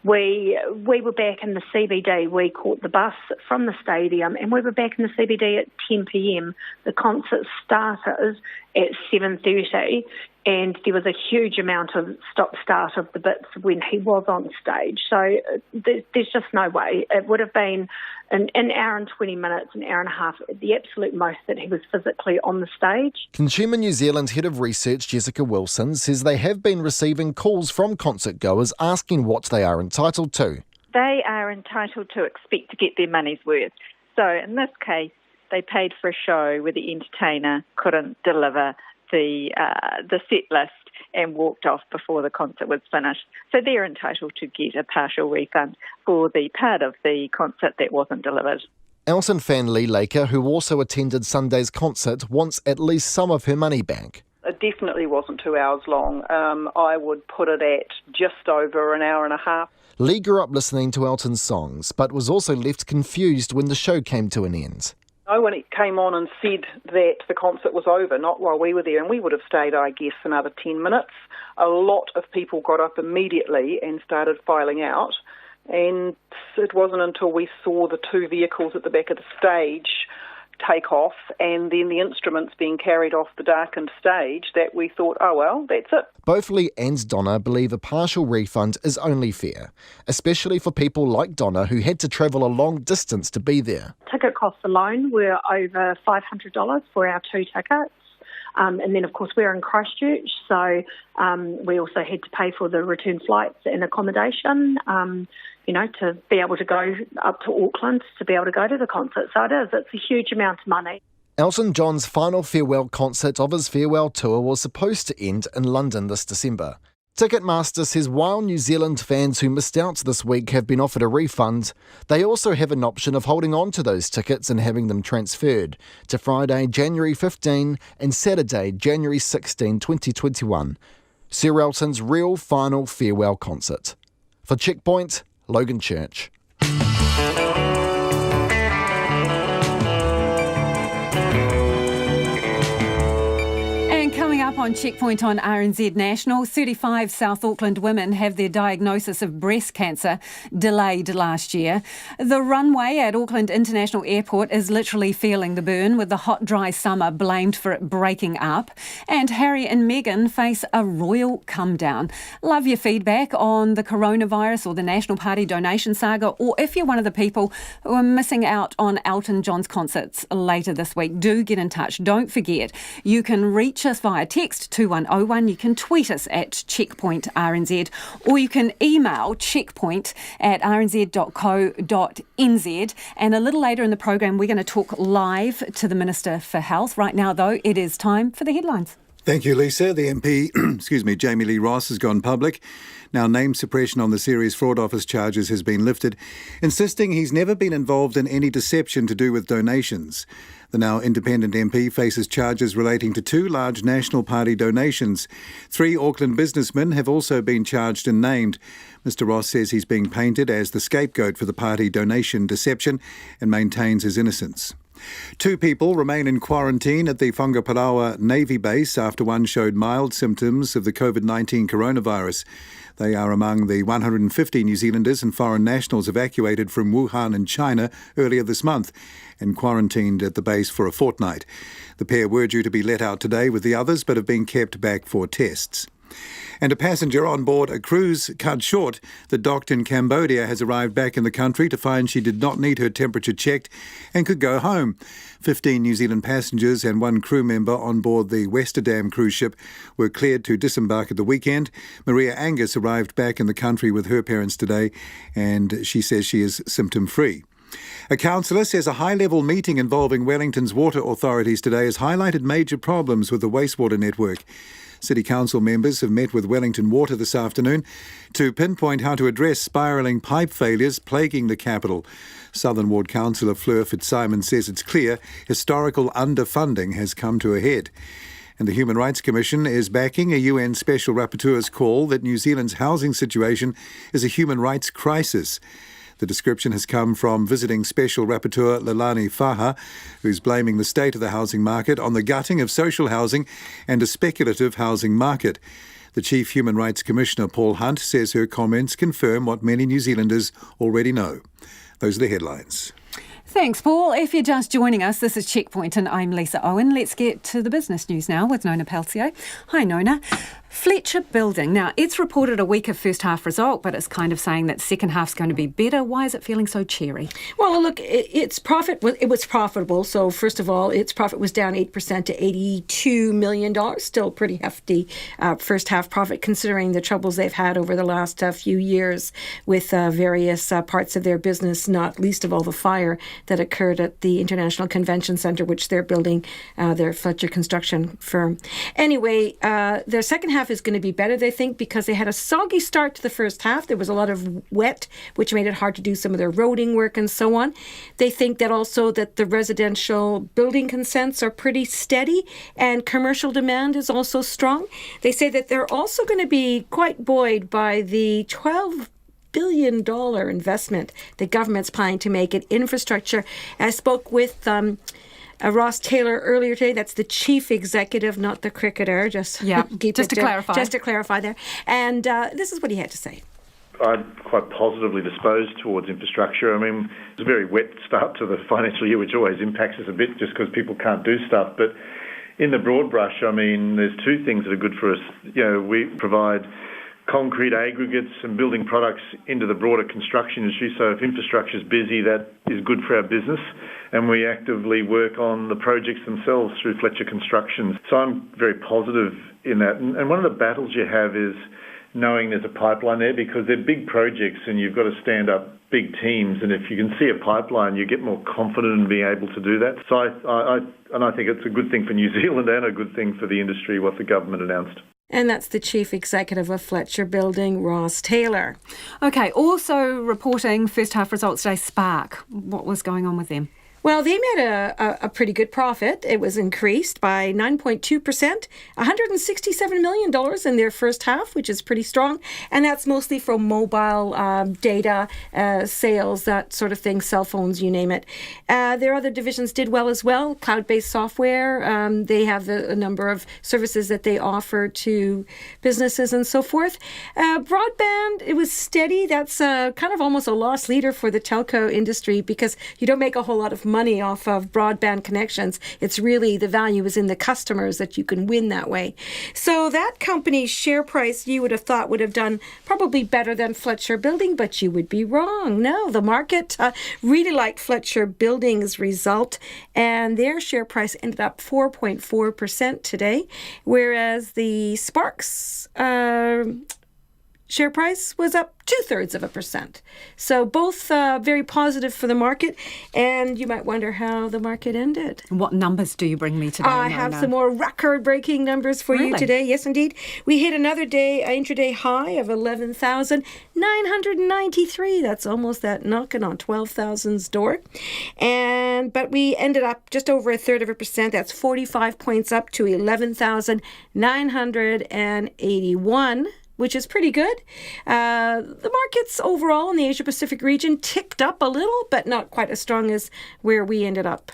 We were back in the CBD. We caught the bus from the stadium and we were back in the CBD at 10 p.m. The concert started at 7:30 and there was a huge amount of stop-start of the bits when he was on stage. So there's just no way. It would have been an hour and 20 minutes, an hour and a half, at the absolute most that he was physically on the stage. Consumer New Zealand Head of Research Jessica Wilson says they have been receiving calls from concert goers asking what they are entitled to. They are entitled to expect to get their money's worth. So in this case, they paid for a show where the entertainer couldn't deliver the set list and walked off before the concert was finished. So they're entitled to get a partial refund for the part of the concert that wasn't delivered. Elton fan Lee Laker, who also attended Sunday's concert, wants at least some of her money back. It definitely wasn't 2 hours long. I would put it at just over an hour and a half. Lee grew up listening to Elton's songs, but was also left confused when the show came to an end. No one came on and said that the concert was over, not while we were there, and we would have stayed, I guess, another 10 minutes. A lot of people got up immediately and started filing out, and it wasn't until we saw the two vehicles at the back of the stage take off and then the instruments being carried off the darkened stage that we thought, oh well, that's it. Both Lee and Donna believe a partial refund is only fair, especially for people like Donna who had to travel a long distance to be there. Ticket costs alone were over $500 for our 2 tickets. And then, of course, we're in Christchurch, so we also had to pay for the return flights and accommodation, to be able to go up to Auckland to be able to go to the concert. So it's a huge amount of money. Elton John's final farewell concert of his farewell tour was supposed to end in London this December. Ticketmaster says while New Zealand fans who missed out this week have been offered a refund, they also have an option of holding on to those tickets and having them transferred to Friday, January 15 and Saturday, January 16, 2021. Sir Elton's real final farewell concert. For Checkpoint, Logan Church. Up on Checkpoint on RNZ National, 35 South Auckland women have their diagnosis of breast cancer delayed last year. The runway at Auckland International Airport is literally feeling the burn, with the hot, dry summer blamed for it breaking up. And Harry and Meghan face a royal come down. Love your feedback on the coronavirus or the National Party donation saga, or if you're one of the people who are missing out on Elton John's concerts later this week, do get in touch. Don't forget, you can reach us via text 2101, you can tweet us at Checkpoint RNZ, or you can email checkpoint@rnz.co.nz. And a little later in the program, we're going to talk live to the Minister for Health. Right now, though, it is time for the headlines. Thank you, Lisa. The MP, Jamie Lee Ross, has gone public. Now, name suppression on the Serious Fraud Office charges has been lifted, insisting he's never been involved in any deception to do with donations. The now independent MP faces charges relating to 2 large National Party donations. 3 Auckland businessmen have also been charged and named. Mr Ross says he's being painted as the scapegoat for the party donation deception and maintains his innocence. 2 people remain in quarantine at the Whangaparaoa Navy base after one showed mild symptoms of the COVID-19 coronavirus. They are among the 150 New Zealanders and foreign nationals evacuated from Wuhan in China earlier this month and quarantined at the base for a fortnight. The pair were due to be let out today with the others, but have been kept back for tests. And a passenger on board a cruise cut short that docked in Cambodia has arrived back in the country to find she did not need her temperature checked and could go home. 15 New Zealand passengers and 1 crew member on board the Westerdam cruise ship were cleared to disembark at the weekend. Maria Angus arrived back in the country with her parents today, and she says she is symptom-free. A councillor says a high-level meeting involving Wellington's water authorities today has highlighted major problems with the wastewater network. City Council members have met with Wellington Water this afternoon to pinpoint how to address spiralling pipe failures plaguing the capital. Southern Ward Councillor Fleur Fitzsimon says it's clear historical underfunding has come to a head. And the Human Rights Commission is backing a UN Special Rapporteur's call that New Zealand's housing situation is a human rights crisis. The description has come from visiting Special Rapporteur Leilani Faha, who's blaming the state of the housing market on the gutting of social housing and a speculative housing market. The Chief Human Rights Commissioner, Paul Hunt, says her comments confirm what many New Zealanders already know. Those are the headlines. Thanks, Paul. If you're just joining us, this is Checkpoint and I'm Lisa Owen. Let's get to the business news now with Nona Peltier. Hi, Nona. Fletcher Building. Now, it's reported a weaker first half result, but it's kind of saying that second half's going to be better. Why is it feeling so cheery? Well, look, its profit, it was profitable. So, first of all, its profit was down 8% to $82 million. Still pretty hefty first half profit, considering the troubles they've had over the last few years with various parts of their business, not least of all the fire that occurred at the International Convention Centre, which they're building, their Fletcher construction firm. Anyway, their second half is going to be better, they think, because they had a soggy start to the first half. There was a lot of wet, which made it hard to do some of their roading work and so on. They think that also that the residential building consents are pretty steady and commercial demand is also strong. They say that they're also going to be quite buoyed by the $12 billion investment the government's planning to make in infrastructure. I spoke with Ross Taylor earlier today. That's the chief executive, not the cricketer. Just to clarify there. And this is what he had to say. I'm quite positively disposed towards infrastructure. I mean, it's a very wet start to the financial year, which always impacts us a bit just because people can't do stuff. But in the broad brush, I mean, there's two things that are good for us. You know, we provide concrete aggregates and building products into the broader construction industry. So if infrastructure is busy, that is good for our business. And we actively work on the projects themselves through Fletcher Construction. So I'm very positive in that. And one of the battles you have is knowing there's a pipeline there, because they're big projects and you've got to stand up big teams. And if you can see a pipeline, you get more confident in being able to do that. So I think it's a good thing for New Zealand and a good thing for the industry, what the government announced. And that's the chief executive of Fletcher Building, Ross Taylor. Okay, also reporting first half results today, Spark. What was going on with them? Well, they made a pretty good profit. It was increased by 9.2%, $167 million in their first half, which is pretty strong. And that's mostly from mobile data, sales, that sort of thing, cell phones, you name it. Their other divisions did well as well, cloud-based software. They have a number of services that they offer to businesses and so forth. Broadband, it was steady. That's kind of almost a lost leader for the telco industry, because you don't make a whole lot of money off of broadband connections. It's really, the value is in the customers that you can win that way. So that company's share price, you would have thought, would have done probably better than Fletcher Building, but you would be wrong. No, the market really liked Fletcher Building's result, and their share price ended up 4.4% today, whereas the Sparks share price was up 0.2%. So both very positive for the market, and you might wonder how the market ended. What numbers do you bring me today? I have some more record-breaking numbers for you today. Yes, indeed. We hit another intraday high of 11,993. That's almost that knocking on 12,000's door. But we ended up just over 0.3%. That's 45 points up to 11,981. Which is pretty good. The markets overall in the Asia-Pacific region ticked up a little, but not quite as strong as where we ended up.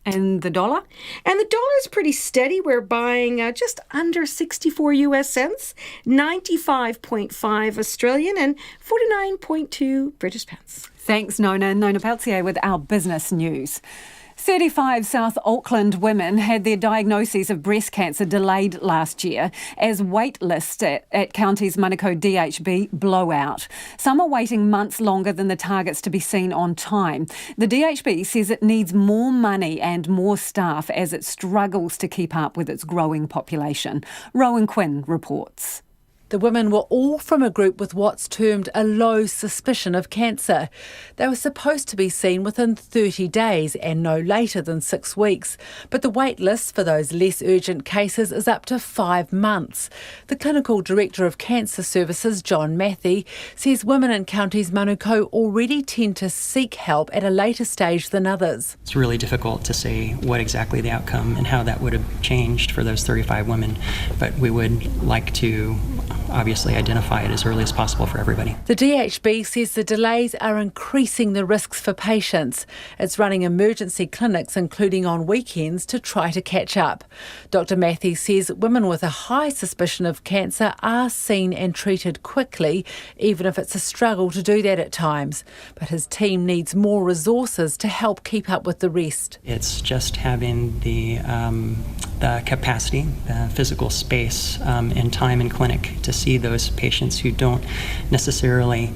And the dollar? And the dollar is pretty steady. We're buying just under 64 US cents, 95.5 Australian and 49.2 British pence. Thanks, Nona. Nona Peltier with our business news. 35 South Auckland women had their diagnoses of breast cancer delayed last year as wait lists at County's Manukau DHB blow out. Some are waiting months longer than the targets to be seen on time. The DHB says it needs more money and more staff as it struggles to keep up with its growing population. Rowan Quinn reports. The women were all from a group with what's termed a low suspicion of cancer. They were supposed to be seen within 30 days and no later than 6 weeks. But the wait list for those less urgent cases is up to 5 months. The Clinical Director of Cancer Services, John Matthey, says women in County's Manukau already tend to seek help at a later stage than others. It's really difficult to say what exactly the outcome and how that would have changed for those 35 women. But we would like to obviously identify it as early as possible for everybody. The DHB says the delays are increasing the risks for patients. It's running emergency clinics, including on weekends, to try to catch up. Dr. Matthews says women with a high suspicion of cancer are seen and treated quickly, even if it's a struggle to do that at times. But his team needs more resources to help keep up with the rest. It's just having the capacity, the physical space and time in clinic to see those patients who don't necessarily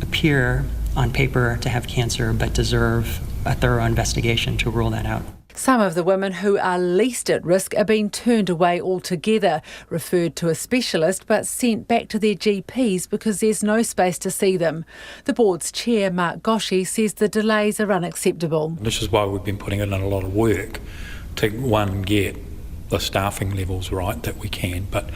appear on paper to have cancer but deserve a thorough investigation to rule that out. Some of the women who are least at risk are being turned away altogether, referred to a specialist but sent back to their GPs because there's no space to see them. The board's chair, Mark Goshi, says the delays are unacceptable. This is why we've been putting in a lot of work to, one, get the staffing levels right that we can, but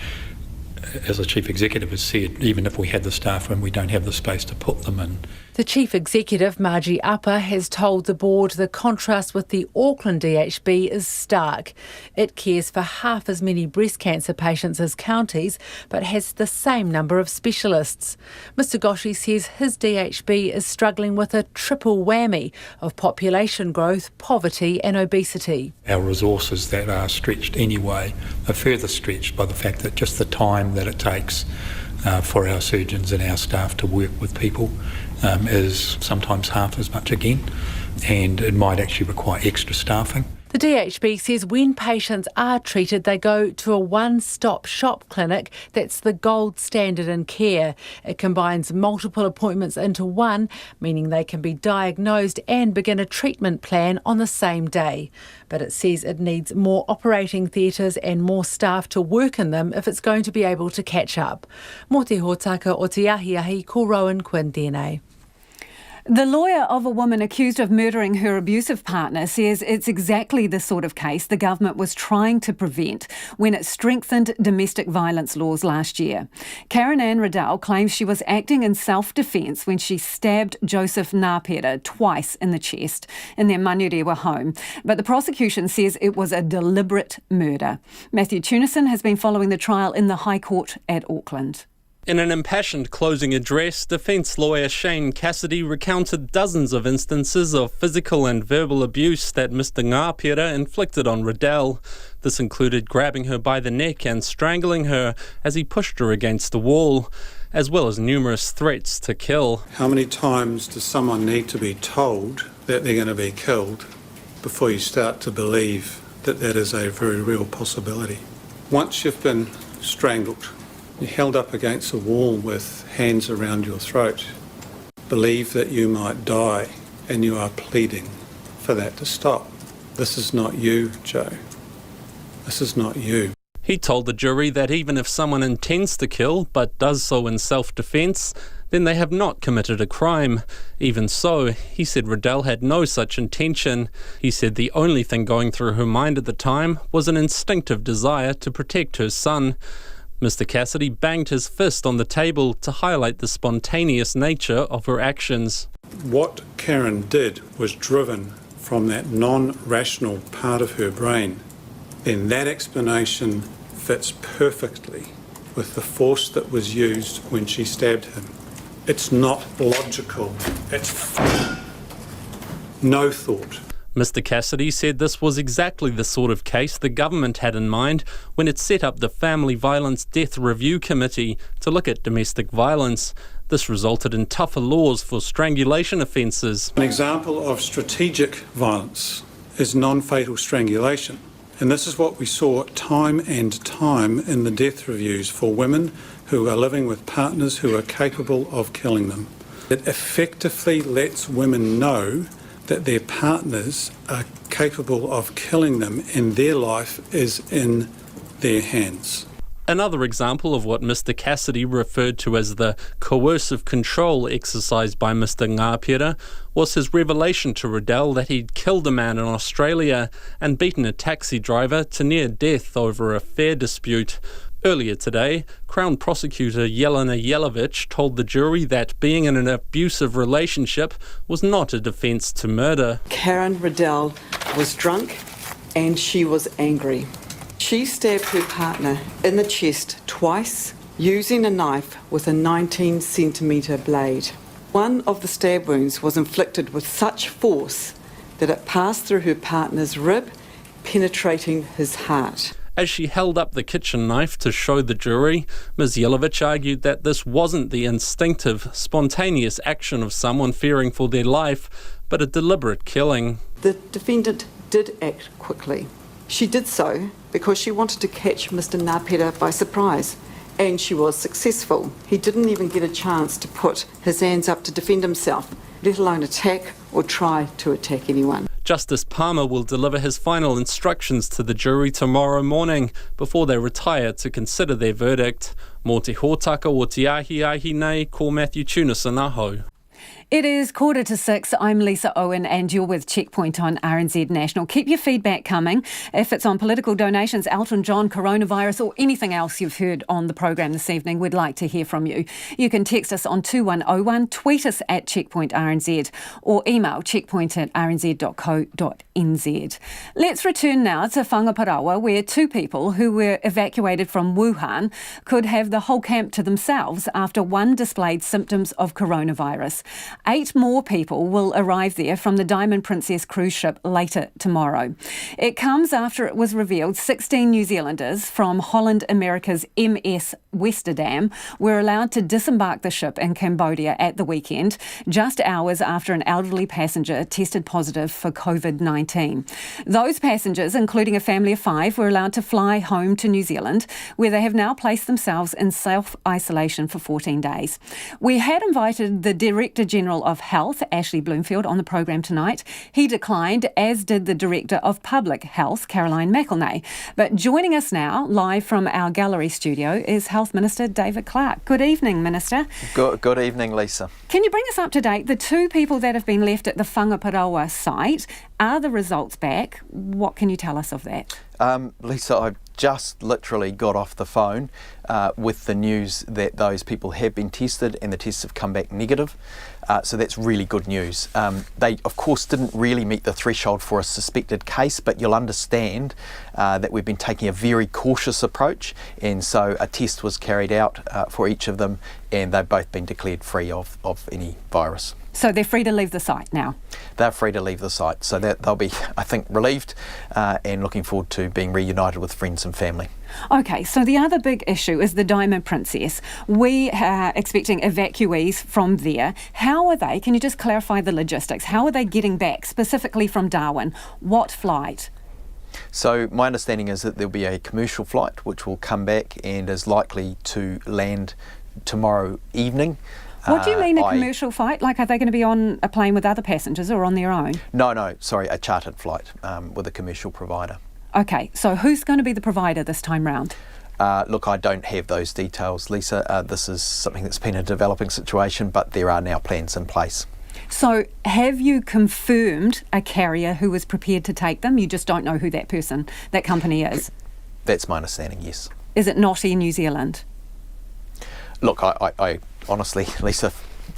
as the Chief Executive has said, even if we had the staff in, we don't have the space to put them in. The Chief Executive, Margie Upper, has told the board the contrast with the Auckland DHB is stark. It cares for half as many breast cancer patients as counties, but has the same number of specialists. Mr Goshi says his DHB is struggling with a triple whammy of population growth, poverty and obesity. Our resources that are stretched anyway are further stretched by the fact that just the time that it takes for our surgeons and our staff to work with people is sometimes half as much again, and it might actually require extra staffing. The DHB says when patients are treated, they go to a one-stop shop clinic that's the gold standard in care. It combines multiple appointments into one, meaning they can be diagnosed and begin a treatment plan on the same day. But it says it needs more operating theatres and more staff to work in them if it's going to be able to catch up. Mō te hōtaka o te ahi ko Rowan Quinn tēnei. The lawyer of a woman accused of murdering her abusive partner says it's exactly the sort of case the government was trying to prevent when it strengthened domestic violence laws last year. Karen Ann Riddell claims she was acting in self-defence when she stabbed Joseph Ngāpera twice in the chest in their Manurewa home. But the prosecution says it was a deliberate murder. Matthew Tunison has been following the trial in the High Court at Auckland. In an impassioned closing address, defence lawyer Shane Cassidy recounted dozens of instances of physical and verbal abuse that Mr Ngāpera inflicted on Riddell. This included grabbing her by the neck and strangling her as he pushed her against the wall, as well as numerous threats to kill. How many times does someone need to be told that they're going to be killed before you start to believe that that is a very real possibility? Once you've been strangled, you're held up against a wall with hands around your throat, believe that you might die, and you are pleading for that to stop. This is not you, Joe. This is not you. He told the jury that even if someone intends to kill but does so in self-defence, then they have not committed a crime. Even so, he said Riddell had no such intention. He said the only thing going through her mind at the time was an instinctive desire to protect her son. Mr Cassidy banged his fist on the table to highlight the spontaneous nature of her actions. What Karen did was driven from that non-rational part of her brain. Then that explanation fits perfectly with the force that was used when she stabbed him. It's not logical. It's no thought. Mr Cassidy said this was exactly the sort of case the government had in mind when it set up the Family Violence Death Review Committee to look at domestic violence. This resulted in tougher laws for strangulation offences. An example of strategic violence is non-fatal strangulation. And this is what we saw time and time in the death reviews for women who are living with partners who are capable of killing them. It effectively lets women know that their partners are capable of killing them and their life is in their hands. Another example of what Mr Cassidy referred to as the coercive control exercised by Mr Ngāpera was his revelation to Riddell that he'd killed a man in Australia and beaten a taxi driver to near death over a fare dispute. Earlier today, Crown Prosecutor Jelena Jelavic told the jury that being in an abusive relationship was not a defence to murder. Karen Riddell was drunk and she was angry. She stabbed her partner in the chest twice using a knife with a 19-centimetre blade. One of the stab wounds was inflicted with such force that it passed through her partner's rib, penetrating his heart. As she held up the kitchen knife to show the jury, Ms. Yelovich argued that this wasn't the instinctive, spontaneous action of someone fearing for their life, but a deliberate killing. The defendant did act quickly. She did so because she wanted to catch Mr. Ngāpera by surprise, and she was successful. He didn't even get a chance to put his hands up to defend himself, let alone attack or try to attack anyone. Justice Palmer will deliver his final instructions to the jury tomorrow morning before they retire to consider their verdict. Mō te hōtaka o te ahi nei, ko Matthew Tunison aho. It is 5:45. I'm Lisa Owen and you're with Checkpoint on RNZ National. Keep your feedback coming. If it's on political donations, Elton John, coronavirus or anything else you've heard on the programme this evening, we'd like to hear from you. You can text us on 2101, tweet us at Checkpoint RNZ or email checkpoint@rnz.co.nz. Let's return now to Whangaparaoa, where 2 people who were evacuated from Wuhan could have the whole camp to themselves after one displayed symptoms of coronavirus. 8 more people will arrive there from the Diamond Princess cruise ship later tomorrow. It comes after it was revealed 16 New Zealanders from Holland America's MS Westerdam were allowed to disembark the ship in Cambodia at the weekend, just hours after an elderly passenger tested positive for COVID-19. Those passengers, including a family of 5, were allowed to fly home to New Zealand, where they have now placed themselves in self-isolation for 14 days. We had invited the Director General of Health, Ashley Bloomfield, on the programme tonight. He declined, as did the Director of Public Health, Caroline McElnay. But joining us now, live from our gallery studio, is Health Minister David Clark. Good evening, Minister. Good evening, Lisa. Can you bring us up to date? The 2 people that have been left at the Whangaparaoa site, are the results back? What can you tell us of that? Lisa, I've just literally got off the phone with the news that those people have been tested and the tests have come back negative. So that's really good news. They, of course, didn't really meet the threshold for a suspected case, but you'll understand that we've been taking a very cautious approach, and so a test was carried out for each of them, and they've both been declared free of any virus. So they're free to leave the site now? They're free to leave the site, so that they'll be, I think, relieved and looking forward to being reunited with friends and family. OK, so the other big issue is the Diamond Princess. We are expecting evacuees from there. How are they? Can you just clarify the logistics? How are they getting back, specifically from Darwin? What flight? So my understanding is that there'll be a commercial flight which will come back and is likely to land tomorrow evening. What do you mean a commercial flight? Like, are they going to be on a plane with other passengers or on their own? No, sorry, a chartered flight with a commercial provider. OK, so who's going to be the provider this time round? Look, I don't have those details, Lisa. This is something that's been a developing situation, but there are now plans in place. So have you confirmed a carrier who was prepared to take them? You just don't know who that company is? That's my understanding, yes. Is it not Air New Zealand? Look, I honestly, Lisa,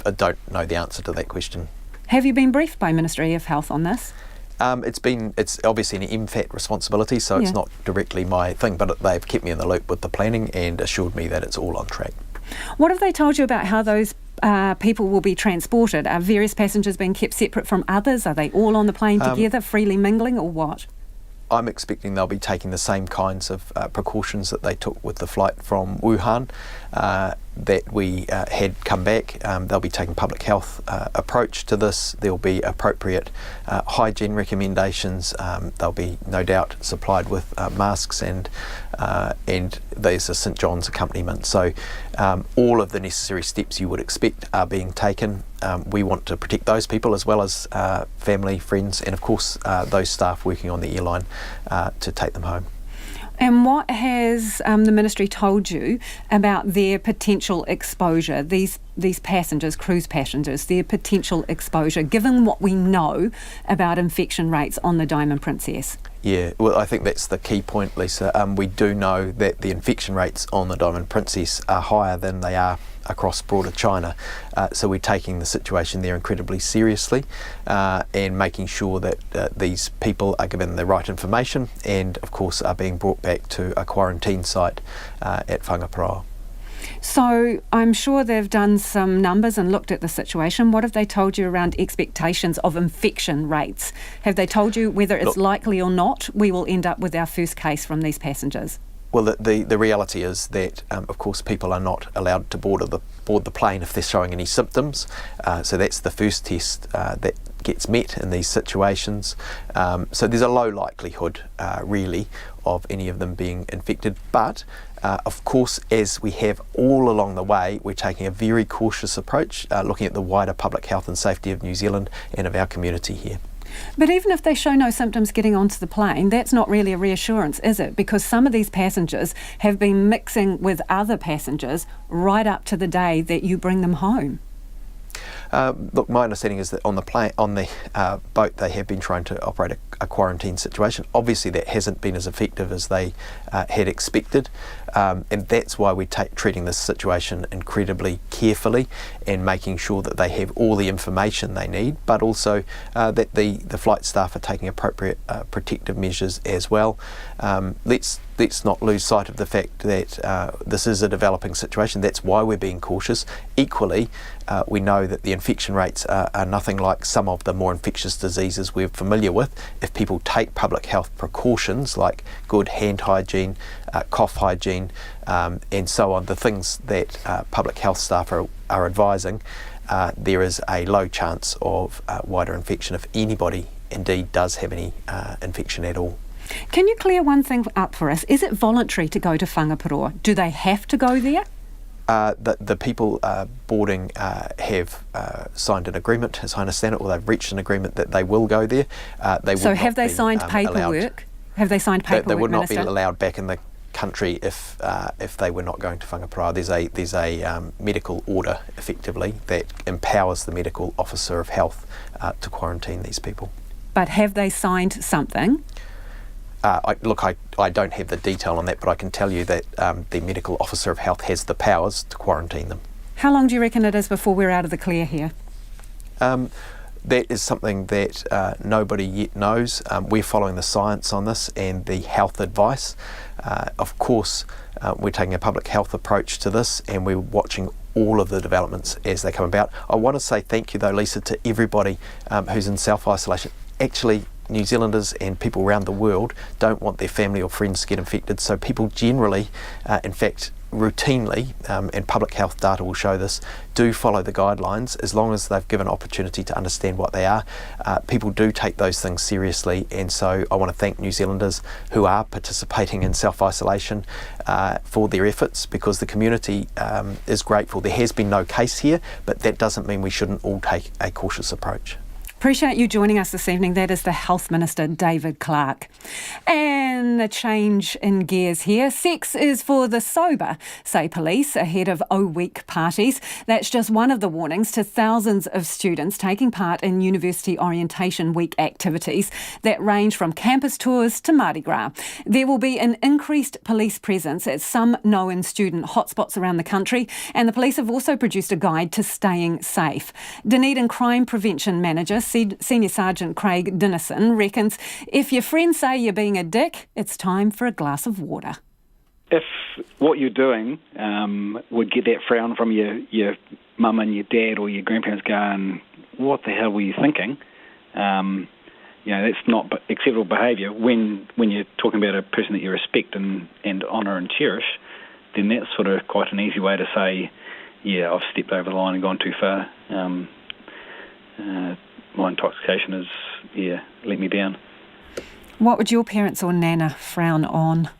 I don't know the answer to that question. Have you been briefed by Ministry of Health on this? It's obviously an MFAT responsibility, so it's not directly my thing, but they've kept me in the loop with the planning and assured me that it's all on track. What have they told you about how those people will be transported? Are various passengers being kept separate from others? Are they all on the plane together, freely mingling, or what? I'm expecting they'll be taking the same kinds of precautions that they took with the flight from Wuhan that we had come back. They'll be taking public health approach to this. There'll be appropriate hygiene recommendations. They'll be no doubt supplied with masks and there's a St John's accompaniment. So all of the necessary steps you would expect are being taken. We want to protect those people as well as family, friends, and of course those staff working on the airline to take them home. And what has the ministry told you about their potential exposure, these passengers, cruise passengers, their potential exposure, given what we know about infection rates on the Diamond Princess? Yeah, well, I think that's the key point, Lisa. We do know that the infection rates on the Diamond Princess are higher than they are across broader China. So we're taking the situation there incredibly seriously and making sure that these people are given the right information and, of course, are being brought back to a quarantine site at Whangaparaoa. So I'm sure they've done some numbers and looked at the situation. What have they told you around expectations of infection rates? Have they told you whether it's likely or not we will end up with our first case from these passengers? Well, the reality is that, of course, people are not allowed to board the plane if they're showing any symptoms. So that's the first test that gets met in these situations. So there's a low likelihood, really, of any of them being infected. But, of course, as we have all along the way, we're taking a very cautious approach, looking at the wider public health and safety of New Zealand and of our community here. But even if they show no symptoms getting onto the plane, that's not really a reassurance, is it? Because some of these passengers have been mixing with other passengers right up to the day that you bring them home. Look, my understanding is that on the boat, they have been trying to operate a quarantine situation. Obviously, that hasn't been as effective as they had expected, and that's why we're treating this situation incredibly carefully and making sure that they have all the information they need, but also that the flight staff are taking appropriate protective measures as well. Let's not lose sight of the fact that this is a developing situation. That's why we're being cautious. Equally, we know that the infection rates are nothing like some of the more infectious diseases we're familiar with. If people take public health precautions like good hand hygiene, cough hygiene, and so on, the things that public health staff are advising, there is a low chance of wider infection if anybody indeed does have any infection at all. Can you clear one thing up for us? Is it voluntary to go to Whangaparoa? Do they have to go there? The people boarding have signed an agreement, as I understand it, or they've reached an agreement that they will go there. So have they signed paperwork? Have they signed paperwork, They would not Minister? be allowed back in the country if they were not going to Whangaparoa. There's a medical order, effectively, that empowers the medical officer of health to quarantine these people. But have they signed something? I don't have the detail on that, but I can tell you that the medical officer of health has the powers to quarantine them. How long do you reckon it is before we're out of the clear here? That is something that nobody yet knows. We're following the science on this and the health advice. Of course, we're taking a public health approach to this, and we're watching all of the developments as they come about. I want to say thank you, though, Lisa, to everybody who's in self-isolation. Actually, New Zealanders and people around the world don't want their family or friends to get infected, so people generally, in fact, routinely, and public health data will show this, do follow the guidelines as long as they've given opportunity to understand what they are. People do take those things seriously, and so I want to thank New Zealanders who are participating in self-isolation for their efforts, because the community is grateful. There has been no case here, but that doesn't mean we shouldn't all take a cautious approach. Appreciate you joining us this evening. That is the Health Minister, David Clark. And a change in gears here. Sex is for the sober, say police, ahead of O-Week parties. That's just one of the warnings to thousands of students taking part in University Orientation Week activities that range from campus tours to Mardi Gras. There will be an increased police presence at some known student hotspots around the country, and the police have also produced a guide to staying safe. Dunedin Crime Prevention Manager Senior Sergeant Craig Dennison reckons if your friends say you're being a dick, it's time for a glass of water. If what you're doing would get that frown from your mum and your dad or your grandparents going, what the hell were you thinking? That's not acceptable behaviour. When you're talking about a person that you respect and honour and cherish, then that's sort of quite an easy way to say, yeah, I've stepped over the line and gone too far. My intoxication has, let me down. What would your parents or Nana frown on?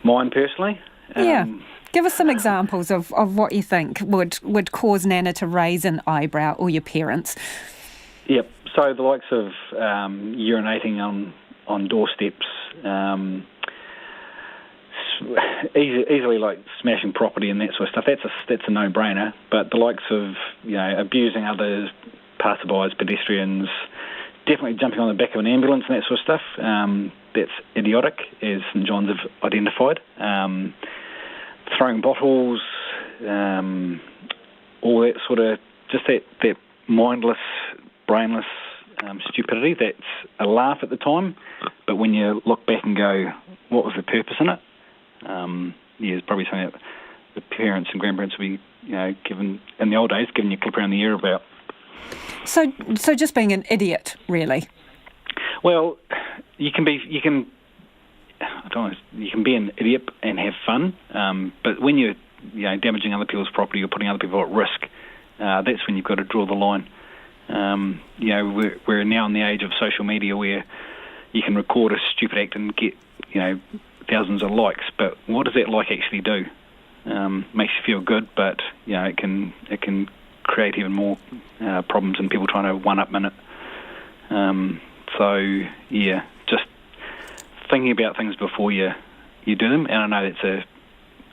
Mine personally? Give us some examples of what you think would cause Nana to raise an eyebrow, or your parents. Yep, so the likes of urinating on doorsteps, easily like smashing property and that sort of stuff. That's a no-brainer. But the likes of abusing others, passerbys, pedestrians, definitely jumping on the back of an ambulance and that sort of stuff, that's idiotic, as St John's have identified. Throwing bottles, all that sort of, just that mindless, brainless stupidity that's a laugh at the time, but when you look back and go, what was the purpose in it? It's probably something that the parents and grandparents will be, given in the old days, given your clip around the ear about. So just being an idiot, really. Well, you can be an idiot and have fun, but when you're damaging other people's property or putting other people at risk, that's when you've got to draw the line. We're now in the age of social media where you can record a stupid act and get thousands of likes, but what does that like actually do? Makes you feel good, but it can create even more problems and people trying to one-up it. Just thinking about things before you do them, and I know that's a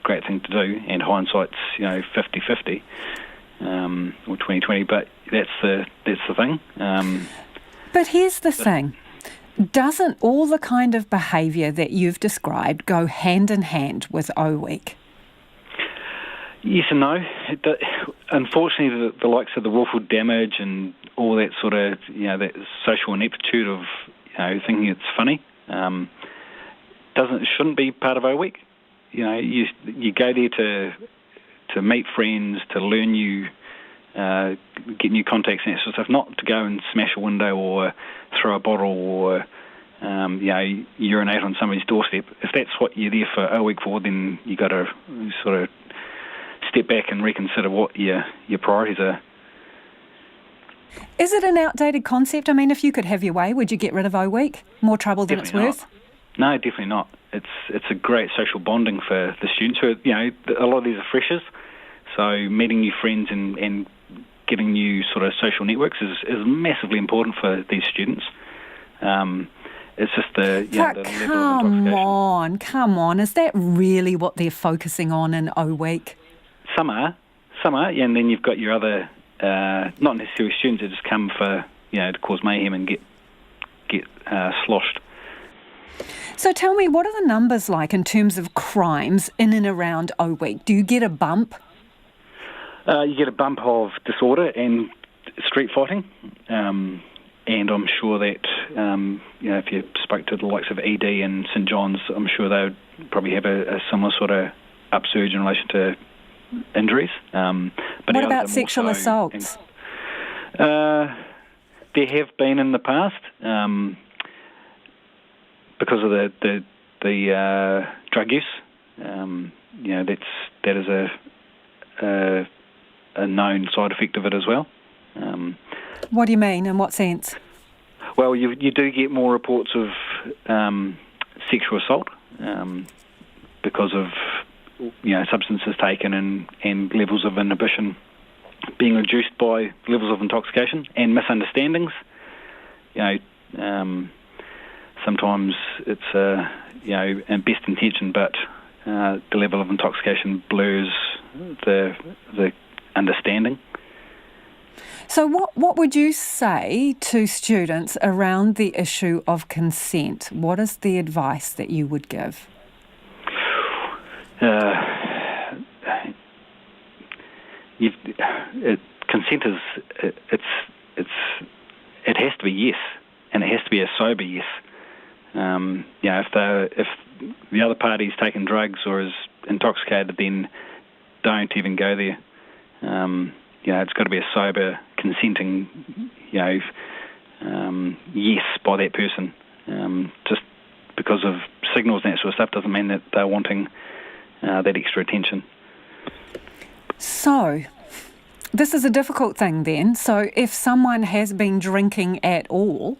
great thing to do, and hindsight's 50-50 or 20-20, but that's the thing. But here's the thing. Doesn't all the kind of behaviour that you've described go hand in hand with O Week? Yes and no. Unfortunately, the likes of the willful damage and all that sort of, that social ineptitude of, thinking it's funny, shouldn't be part of O Week. You go there to meet friends, to learn get new contacts and that sort of stuff, not to go and smash a window or throw a bottle or urinate on somebody's doorstep. If that's what you're there for O Week for, then you got to sort of step back and reconsider what your priorities are. Is it an outdated concept? I mean, if you could have your way, would you get rid of O Week? More trouble than Definitely it's worth? No, definitely not. It's a great social bonding for the students who, a lot of these are freshers, so meeting new friends and getting new sort of social networks is massively important for these students. It's just the level of intoxication. Come on. Is that really what they're focusing on in O Week? Some are, and then you've got your other, not necessarily students that just come for, to cause mayhem and get sloshed. So tell me, what are the numbers like in terms of crimes in and around O Week? Do you get a bump? You get a bump of disorder and street fighting, and I'm sure that if you spoke to the likes of ED and St John's, I'm sure they would probably have a similar sort of upsurge in relation to injuries. But what about sexual assaults? There have been in the past, because of the drug use. That is a known side effect of it as well. What do you mean? In what sense? Well, you do get more reports of sexual assault because of substances taken and levels of inhibition being reduced by levels of intoxication and misunderstandings. Sometimes it's in best intention, but the level of intoxication blurs the understanding. So what would you say to students around the issue of consent? What is the advice that you would give? Consent is it has to be yes, and it has to be a sober yes. If the other party's taken drugs or is intoxicated, then don't even go there. It's got to be a sober, consenting, yes by that person. Just because of signals and that sort of stuff doesn't mean that they're wanting that extra attention. So, this is a difficult thing then. So, if someone has been drinking at all,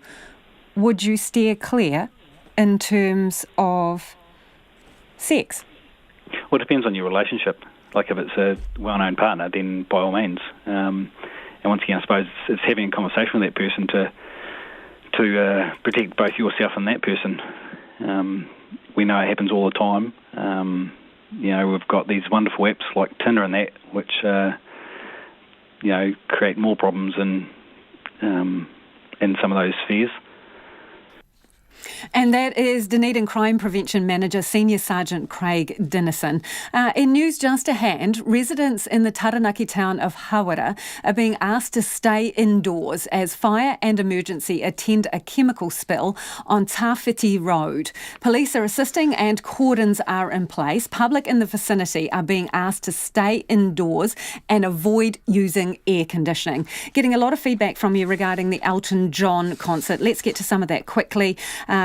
would you steer clear in terms of sex? Well, it depends on your relationship. Like if it's a well-known partner, then by all means. And once again, I suppose it's having a conversation with that person to protect both yourself and that person. We know it happens all the time. We've got these wonderful apps like Tinder and that, which create more problems in some of those spheres. And that is Dunedin Crime Prevention Manager Senior Sergeant Craig Dennison. In news just ahead, residents in the Taranaki town of Hawera are being asked to stay indoors as fire and emergency attend a chemical spill on Tawhiti Road. Police are assisting and cordons are in place. Public in the vicinity are being asked to stay indoors and avoid using air conditioning. Getting a lot of feedback from you regarding the Elton John concert. Let's get to some of that quickly.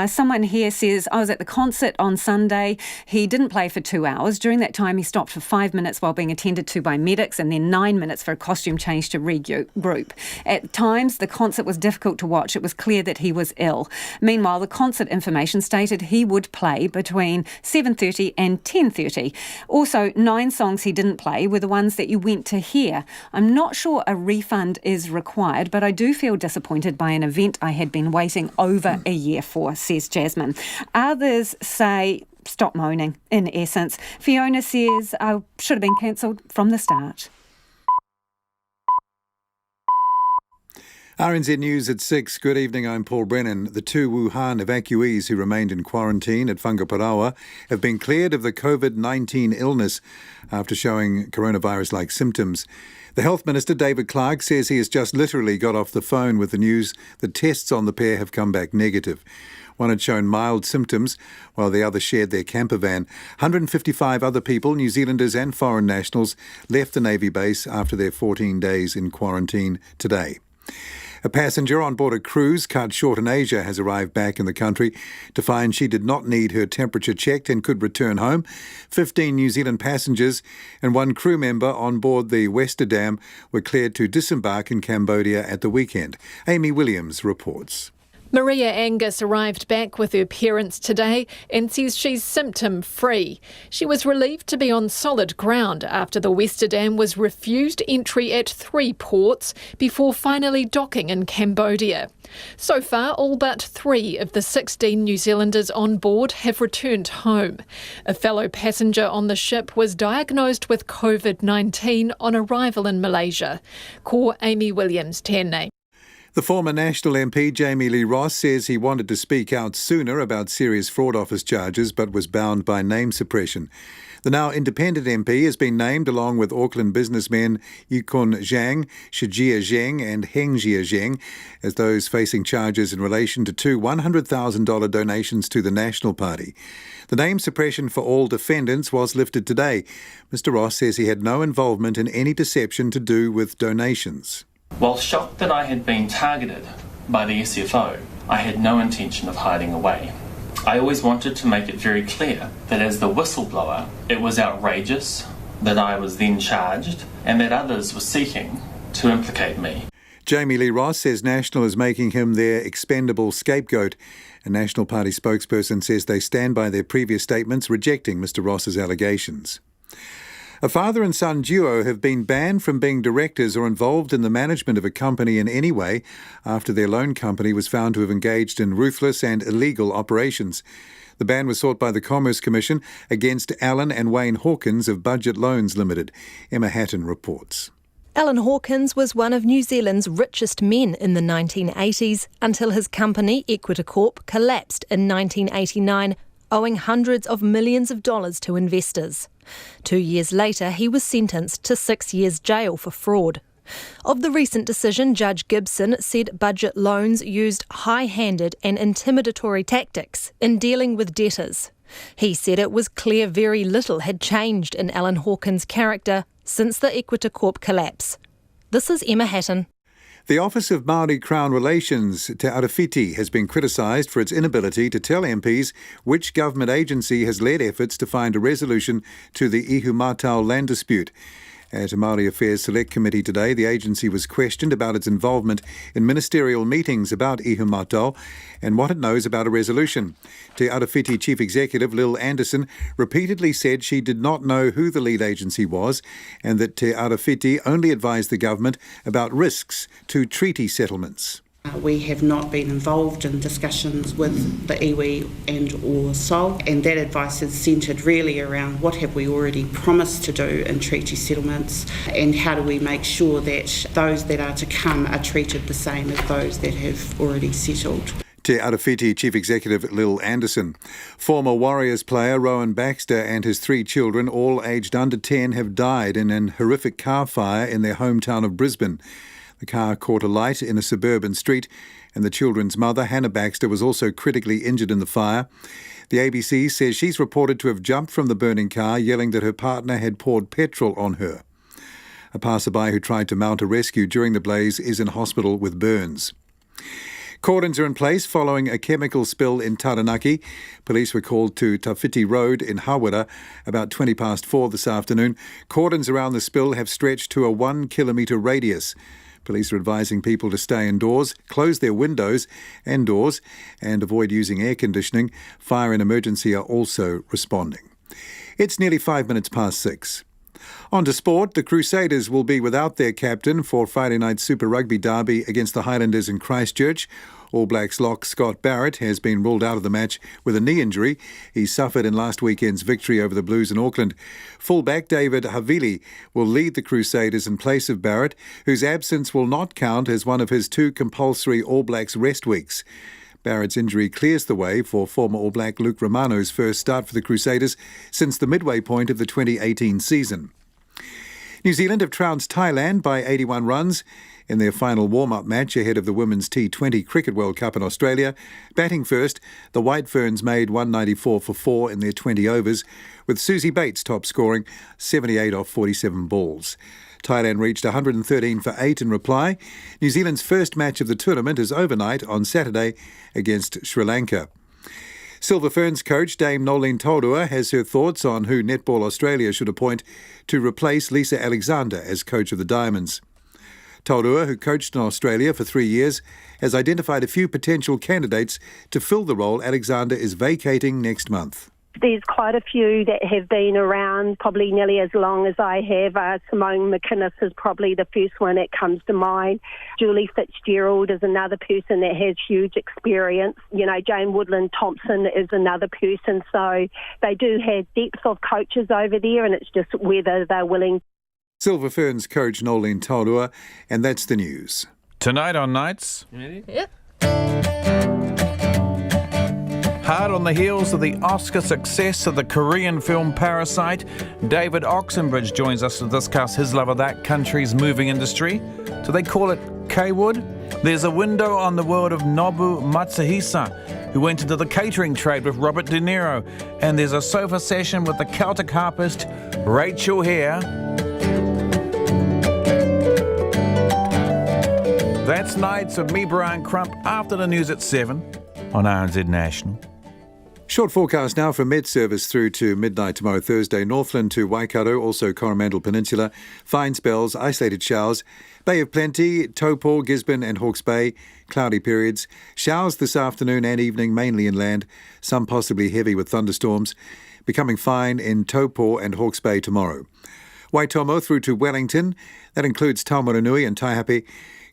Someone here says, I was at the concert on Sunday. He didn't play for 2 hours. During that time, he stopped for 5 minutes while being attended to by medics and then 9 minutes for a costume change to regroup. At times, the concert was difficult to watch. It was clear that he was ill. Meanwhile, the concert information stated he would play between 7:30 and 10:30. Also, 9 songs he didn't play were the ones that you went to hear. I'm not sure a refund is required, but I do feel disappointed by an event I had been waiting over a year for, says Jasmine. Others say, stop moaning, in essence. Fiona says, I should have been cancelled from the start. RNZ News at 6. Good evening, I'm Paul Brennan. The 2 Wuhan evacuees who remained in quarantine at Whangaparaoa have been cleared of the COVID-19 illness after showing coronavirus-like symptoms. The Health Minister, David Clark, says he has just literally got off the phone with the news that tests on the pair have come back negative. One had shown mild symptoms, while the other shared their camper van. 155 other people, New Zealanders and foreign nationals, left the Navy base after their 14 days in quarantine today. A passenger on board a cruise cut short in Asia has arrived back in the country to find she did not need her temperature checked and could return home. 15 New Zealand passengers and 1 crew member on board the Westerdam were cleared to disembark in Cambodia at the weekend. Amy Williams reports. Maria Angus arrived back with her parents today and says she's symptom-free. She was relieved to be on solid ground after the Westerdam was refused entry at 3 ports before finally docking in Cambodia. So far, all but 3 of the 16 New Zealanders on board have returned home. A fellow passenger on the ship was diagnosed with COVID-19 on arrival in Malaysia. Ko Amy Williams, Tēnei. The former National MP, Jamie Lee Ross, says he wanted to speak out sooner about serious fraud office charges but was bound by name suppression. The now independent MP has been named along with Auckland businessmen Yukon Zhang, Shijia Zheng and Heng Jia Zheng as those facing charges in relation to 2 $100,000 donations to the National Party. The name suppression for all defendants was lifted today. Mr. Ross says he had no involvement in any deception to do with donations. While shocked that I had been targeted by the SFO, I had no intention of hiding away. I always wanted to make it very clear that as the whistleblower, it was outrageous that I was then charged and that others were seeking to implicate me. Jamie Lee Ross says National is making him their expendable scapegoat. A National Party spokesperson says they stand by their previous statements rejecting Mr. Ross's allegations. A father and son duo have been banned from being directors or involved in the management of a company in any way after their loan company was found to have engaged in ruthless and illegal operations. The ban was sought by the Commerce Commission against Alan and Wayne Hawkins of Budget Loans Limited. Emma Hatton reports. Alan Hawkins was one of New Zealand's richest men in the 1980s until his company, Equita Corp, collapsed in 1989, owing hundreds of millions of dollars to investors. 2 years later, he was sentenced to 6 years jail for fraud. Of the recent decision, Judge Gibson said Budget Loans used high-handed and intimidatory tactics in dealing with debtors. He said it was clear very little had changed in Alan Hawkins' character since the Equita Corp collapse. This is Emma Hatton. The Office of Māori Crown Relations, Te Arawhiti, has been criticised for its inability to tell MPs which government agency has led efforts to find a resolution to the Ihumātao land dispute. At a Māori Affairs Select Committee today, the agency was questioned about its involvement in ministerial meetings about Ihumātao and what it knows about a resolution. Te Arawhiti Chief Executive Lil Anderson repeatedly said she did not know who the lead agency was and that Te Arawhiti only advised the government about risks to treaty settlements. We have not been involved in discussions with the iwi and or SOL, and that advice is centred really around what have we already promised to do in treaty settlements and how do we make sure that those that are to come are treated the same as those that have already settled. Te Arawhiti Chief Executive Lil Anderson. Former Warriors player Rowan Baxter and his 3 children, all aged under 10, have died in an horrific car fire in their hometown of Brisbane. The car caught alight in a suburban street, and the children's mother, Hannah Baxter, was also critically injured in the fire. The ABC says she's reported to have jumped from the burning car, yelling that her partner had poured petrol on her. A passerby who tried to mount a rescue during the blaze is in hospital with burns. Cordons are in place following a chemical spill in Taranaki. Police were called to Tawhiti Road in Hawera about 4:20 this afternoon. Cordons around the spill have stretched to a 1-kilometre radius. Police are advising people to stay indoors, close their windows and doors, and avoid using air conditioning. Fire and emergency are also responding. It's nearly 6:05. On to sport, the Crusaders will be without their captain for Friday night's Super Rugby derby against the Highlanders in Christchurch. All Blacks lock Scott Barrett has been ruled out of the match with a knee injury he suffered in last weekend's victory over the Blues in Auckland. Fullback David Havili will lead the Crusaders in place of Barrett, whose absence will not count as one of his 2 compulsory All Blacks rest weeks. Barrett's injury clears the way for former All Black Luke Romano's first start for the Crusaders since the midway point of the 2018 season. New Zealand have trounced Thailand by 81 runs in their final warm-up match ahead of the Women's T20 Cricket World Cup in Australia. Batting first, the White Ferns made 194 for 4 in their 20 overs, with Susie Bates top scoring 78 off 47 balls. Thailand reached 113 for 8 in reply. New Zealand's first match of the tournament is overnight on Saturday against Sri Lanka. Silver Ferns coach Dame Nolene Taurua has her thoughts on who Netball Australia should appoint to replace Lisa Alexander as coach of the Diamonds. Taurua, who coached in Australia for 3 years, has identified a few potential candidates to fill the role Alexander is vacating next month. There's quite a few that have been around probably nearly as long as I have. Simone McInnes is probably the first one that comes to mind. Julie Fitzgerald is another person that has huge experience. You know, Jane Woodland Thompson is another person. So they do have depth of coaches over there, and it's just whether they're willing. Silver Ferns coach Nolene Taurua, and that's the news. Tonight on Nights. Yep. Hard on the heels of the Oscar success of the Korean film Parasite, David Oxenbridge joins us to discuss his love of that country's moving industry. Do they call it K-Wood? There's a window on the world of Nobu Matsuhisa, who went into the catering trade with Robert De Niro. And there's a sofa session with the Celtic harpist Rachel Hare. That's Nights with me, Brian Crump, after the news at 7 on RNZ National. Short forecast now from Met Service through to midnight tomorrow Thursday. Northland to Waikato, also Coromandel Peninsula. Fine spells, isolated showers. Bay of Plenty, Taupo, Gisborne and Hawke's Bay. Cloudy periods. Showers this afternoon and evening, mainly inland. Some possibly heavy with thunderstorms. Becoming fine in Taupo and Hawke's Bay tomorrow. Waitomo through to Wellington. That includes Taumarunui and Taihape.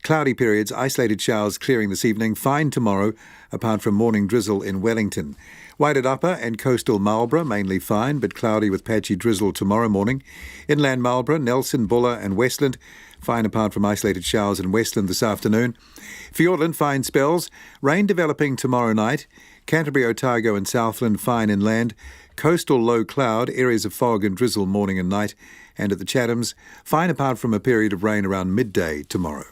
Cloudy periods, isolated showers clearing this evening. Fine tomorrow, apart from morning drizzle in Wellington. Waitarapa and coastal Marlborough, mainly fine, but cloudy with patchy drizzle tomorrow morning. Inland Marlborough, Nelson, Buller and Westland, fine apart from isolated showers in Westland this afternoon. Fiordland, fine spells. Rain developing tomorrow night. Canterbury, Otago and Southland, fine inland. Coastal low cloud, areas of fog and drizzle morning and night. And at the Chathams, fine apart from a period of rain around midday tomorrow.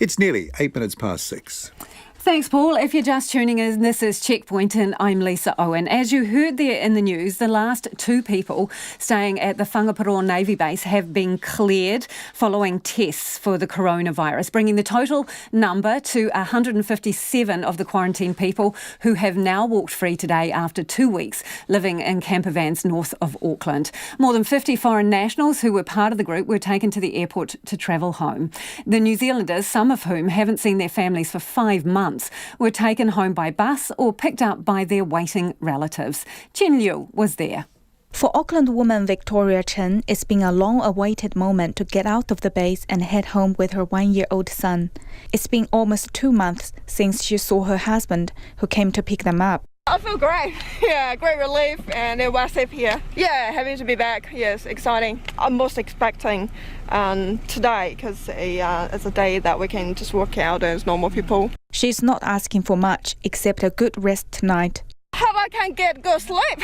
It's nearly 6:08. Thanks, Paul. If you're just tuning in, this is Checkpoint and I'm Lisa Owen. As you heard there in the news, the last 2 people staying at the Whangaparo Navy Base have been cleared following tests for the coronavirus, bringing the total number to 157 of the quarantined people who have now walked free today after 2 weeks living in camper vans north of Auckland. More than 50 foreign nationals who were part of the group were taken to the airport to travel home. The New Zealanders, some of whom haven't seen their families for 5 months, were taken home by bus or picked up by their waiting relatives. Chen Liu was there. For Auckland woman Victoria Chen, it's been a long-awaited moment to get out of the base and head home with her 1-year-old son. It's been almost 2 months since she saw her husband, who came to pick them up. I feel great. Yeah, great relief, and it was safe here. Yeah, happy to be back. Yes, exciting. I'm most expecting today because it's a day that we can just work out as normal people. She's not asking for much except a good rest tonight. Hope I can get good sleep.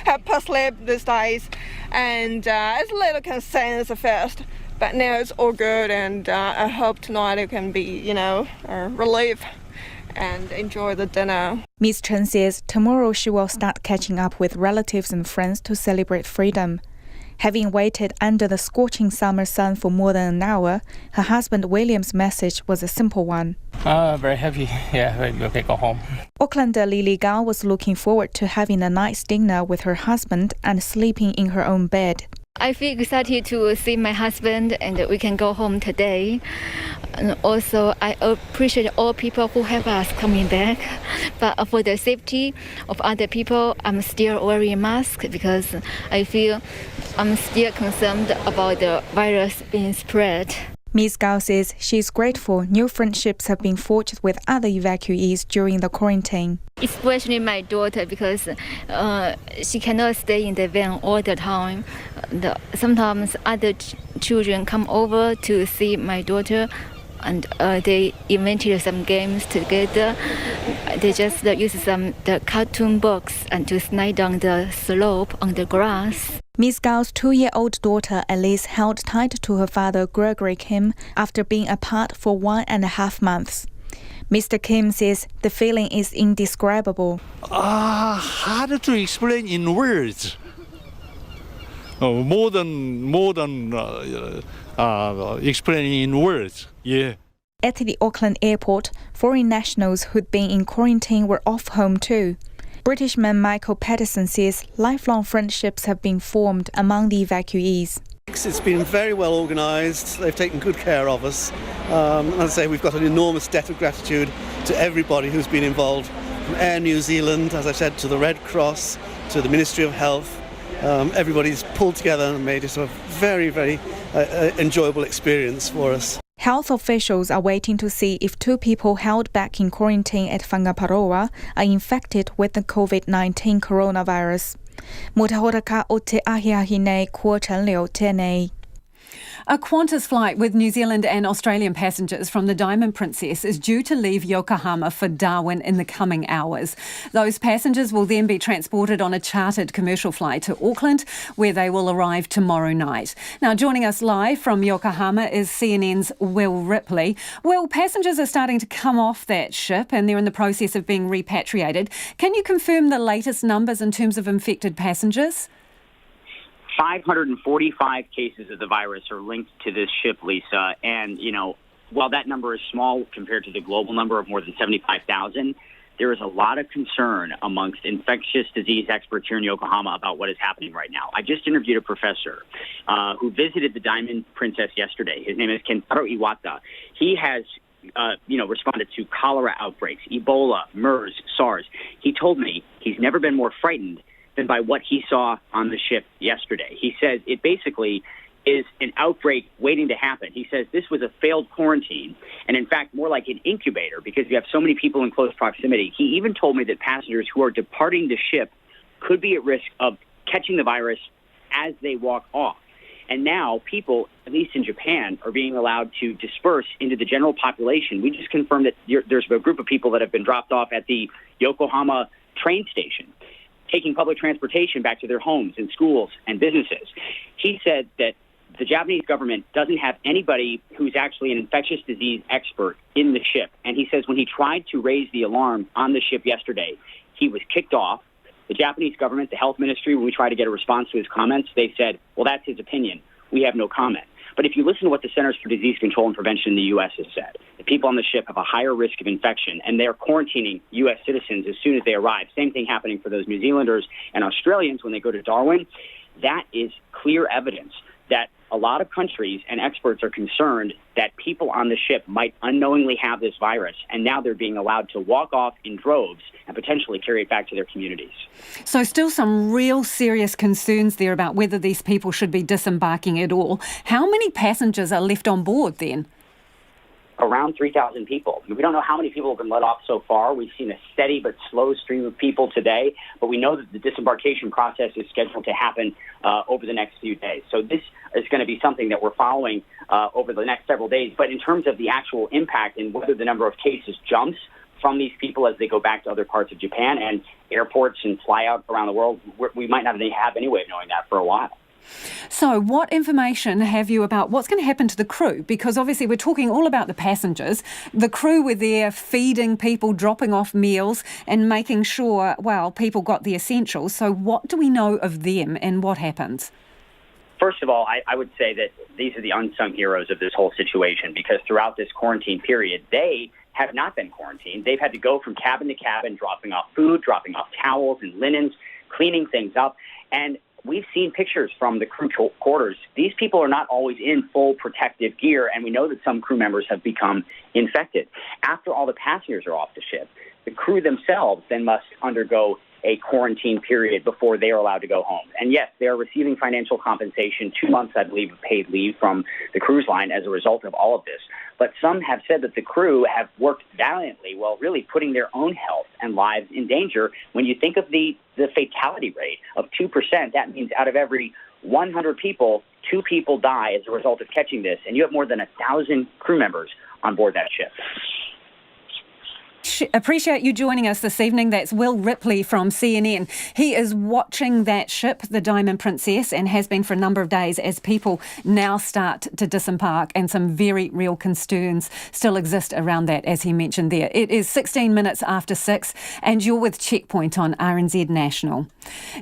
Have poor sleep these days, and it's a little concerned at first, but now it's all good, and I hope tonight it can be, a relief and enjoy the dinner. Ms. Chen says tomorrow she will start catching up with relatives and friends to celebrate freedom. Having waited under the scorching summer sun for more than an hour, her husband William's message was a simple one. Very happy. Yeah, we can go home. Aucklander Lily Gao was looking forward to having a nice dinner with her husband and sleeping in her own bed. I feel excited to see my husband and we can go home today. And also, I appreciate all people who help us coming back. But for the safety of other people, I'm still wearing a mask because I feel I'm still concerned about the virus being spread. Ms. Gao says she's grateful new friendships have been forged with other evacuees during the quarantine. Especially my daughter, because she cannot stay in the van all the time. Sometimes other children come over to see my daughter, and they invented some games together. They just use the cartoon box and to slide down the slope on the grass. Ms. Gao's 2-year-old daughter Alice held tight to her father Gregory Kim after being apart for 1.5 months. Mr. Kim says the feeling is indescribable. Hard to explain in words. More than explaining in words. Yeah. At the Auckland airport, foreign nationals who'd been in quarantine were off home too. Britishman Michael Patterson says lifelong friendships have been formed among the evacuees. It's been very well organised. They've taken good care of us. As I say, we've got an enormous debt of gratitude to everybody who's been involved, from Air New Zealand, as I said, to the Red Cross, to the Ministry of Health. Everybody's pulled together and made it a very, very enjoyable experience for us. Health officials are waiting to see if 2 people held back in quarantine at Whangaparoa are infected with the COVID-19 coronavirus. Mutahoraka o te ahiahi nei kua chanleo tēnei. A Qantas flight with New Zealand and Australian passengers from the Diamond Princess is due to leave Yokohama for Darwin in the coming hours. Those passengers will then be transported on a chartered commercial flight to Auckland, where they will arrive tomorrow night. Now, joining us live from Yokohama is CNN's Will Ripley. Will, passengers are starting to come off that ship and they're in the process of being repatriated. Can you confirm the latest numbers in terms of infected passengers? 545 cases of the virus are linked to this ship, Lisa. And, while that number is small compared to the global number of more than 75,000, there is a lot of concern amongst infectious disease experts here in Yokohama about what is happening right now. I just interviewed a professor who visited the Diamond Princess yesterday. His name is Kentaro Iwata. He has responded to cholera outbreaks, Ebola, MERS, SARS. He told me he's never been more frightened than by what he saw on the ship yesterday. He says it basically is an outbreak waiting to happen. He says this was a failed quarantine, and in fact, more like an incubator because you have so many people in close proximity. He even told me that passengers who are departing the ship could be at risk of catching the virus as they walk off. And now people, at least in Japan, are being allowed to disperse into the general population. We just confirmed that there's a group of people that have been dropped off at the Yokohama train station, taking public transportation back to their homes and schools and businesses. He said that the Japanese government doesn't have anybody who's actually an infectious disease expert in the ship. And he says when he tried to raise the alarm on the ship yesterday, he was kicked off. The Japanese government, the health ministry, when we tried to get a response to his comments, they said, well, that's his opinion. We have no comment. But if you listen to what the Centers for Disease Control and Prevention in the U.S. has said, the people on the ship have a higher risk of infection, and they're quarantining U.S. citizens as soon as they arrive. Same thing happening for those New Zealanders and Australians when they go to Darwin. That is clear evidence that a lot of countries and experts are concerned that people on the ship might unknowingly have this virus, and now they're being allowed to walk off in droves and potentially carry it back to their communities. So still some real serious concerns there about whether these people should be disembarking at all. How many passengers are left on board then? around 3,000 people. We don't know how many people have been let off so far. We've seen a steady but slow stream of people today, but we know that the disembarkation process is scheduled to happen over the next few days. So this is going to be something that we're following over the next several days. But in terms of the actual impact and whether the number of cases jumps from these people as they go back to other parts of Japan and airports and fly out around the world, we might not have any way of knowing that for a while. So what information have you about what's going to happen to the crew? Because obviously we're talking all about the passengers. The crew were there feeding people, dropping off meals and making sure, well, people got the essentials. So what do we know of them and what happens? First of all, I would say that these are the unsung heroes of this whole situation, because throughout this quarantine period, they have not been quarantined. They've had to go from cabin to cabin, dropping off food, dropping off towels and linens, cleaning things up. And we've seen pictures from the crew quarters. These people are not always in full protective gear, and we know that some crew members have become infected. After all the passengers are off the ship, the crew themselves then must undergo a quarantine period before they are allowed to go home. And yes, they are receiving financial compensation, 2 months, I believe, of paid leave from the cruise line as a result of all of this. But some have said that the crew have worked valiantly while really putting their own health and lives in danger. When you think of the fatality rate of 2%, that means out of every 100 people, 2 people die as a result of catching this. And you have more than 1,000 crew members on board that ship. Appreciate you joining us this evening. That's Will Ripley from CNN. He is watching that ship, the Diamond Princess, and has been for a number of days as people now start to disembark, and some very real concerns still exist around that, as he mentioned there. It is 16 minutes after 6 and you're with Checkpoint on RNZ National.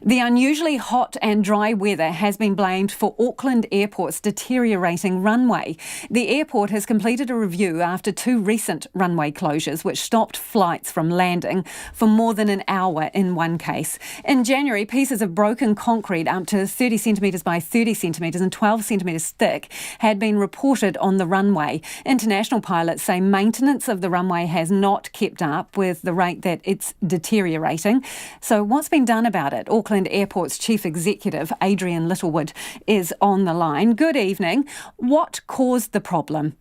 The unusually hot and dry weather has been blamed for Auckland Airport's deteriorating runway. The airport has completed a review after 2 recent runway closures, which stopped flights from landing for more than an hour in one case. In January, pieces of broken concrete up to 30 centimetres by 30 centimetres and 12 centimetres thick had been reported on the runway. International pilots say maintenance of the runway has not kept up with the rate that it's deteriorating. So what's been done about it? Auckland Airport's Chief Executive, Adrian Littlewood, is on the line. Good evening. What caused the problem?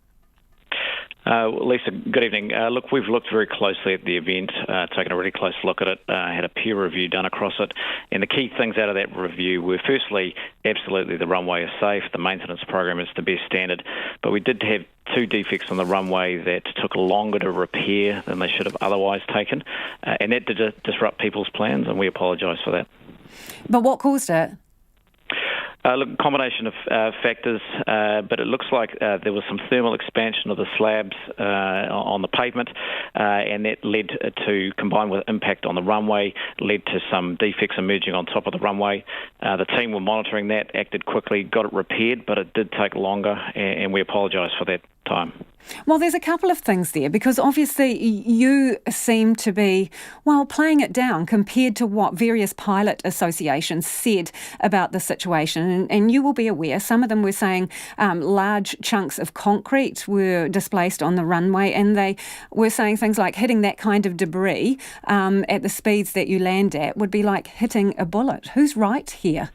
Lisa, good evening. Look, we've looked very closely at the event, taken a really close look at it, had a peer review done across it, and the key things out of that review were, firstly, absolutely the runway is safe, the maintenance program is the best standard, but we did have 2 defects on the runway that took longer to repair than they should have otherwise taken, and that did disrupt people's plans, and we apologise for that. But what caused it? Look, a combination of factors, but it looks like there was some thermal expansion of the slabs on the pavement, and that led to, combined with impact on the runway, led to some defects emerging on top of the runway. The team were monitoring that, acted quickly, got it repaired, but it did take longer, and we apologise for that time. Well, there's a couple of things there, because obviously you seem to be, well, playing it down compared to what various pilot associations said about the situation. And you will be aware, some of them were saying large chunks of concrete were displaced on the runway, and they were saying things like hitting that kind of debris at the speeds that you land at would be like hitting a bullet. Who's right here?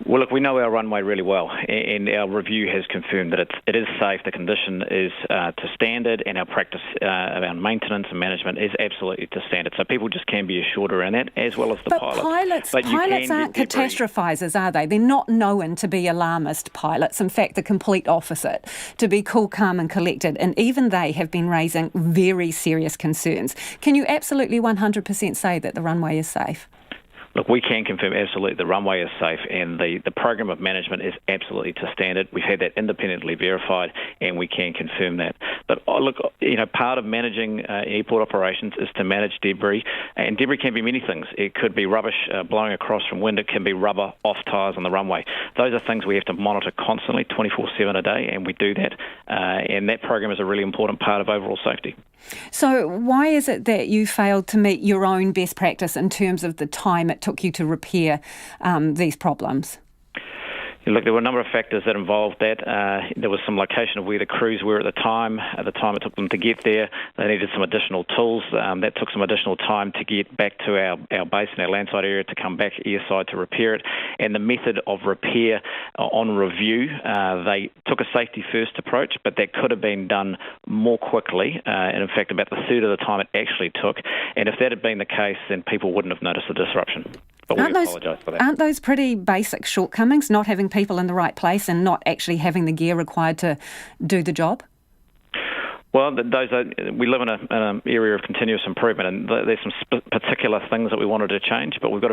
Well, look, we know our runway really well, and our review has confirmed that it is safe, the condition is to standard, and our practice around maintenance and management is absolutely to standard. So people just can be assured around that, as well as the pilots. But pilots aren't catastrophizers, are they? They're not known to be alarmist pilots. In fact, the complete opposite, to be cool, calm and collected. And even they have been raising very serious concerns. Can you absolutely 100% say that the runway is safe? Look, we can confirm absolutely the runway is safe, and the program of management is absolutely to standard. We've had that independently verified, and we can confirm that. But look, part of managing airport operations is to manage debris, and debris can be many things. It could be rubbish blowing across from wind. It can be rubber off tyres on the runway. Those are things we have to monitor constantly, 24/7 a day, and we do that. And that program is a really important part of overall safety. So why is it that you failed to meet your own best practice in terms of the time it took you to repair these problems? Look, there were a number of factors that involved that. There was some location of where the crews were at the time. At the time it took them to get there, they needed some additional tools. That took some additional time to get back to our base and our landside area to come back airside to repair it. And the method of repair on review, they took a safety first approach, but that could have been done more quickly, and in fact about the third of the time it actually took. And if that had been the case, then people wouldn't have noticed the disruption. But we apologise for that. Aren't those pretty basic shortcomings, not having people in the right place and not actually having the gear required to do the job? Well, we live in an area of continuous improvement, and there's some particular things that we wanted to change. But we've got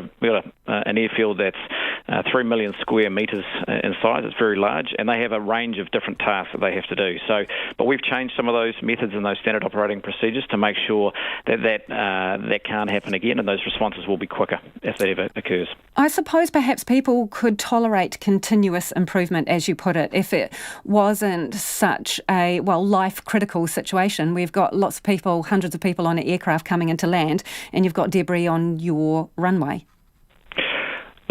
an airfield that's 3 million square metres in size. It's very large, and they have a range of different tasks that they have to do. But we've changed some of those methods and those standard operating procedures to make sure that can't happen again, and those responses will be quicker if that ever occurs. I suppose perhaps people could tolerate continuous improvement, as you put it, if it wasn't such a life-critical situation. We've got lots of people, hundreds of people on an aircraft coming into land, and you've got debris on your runway.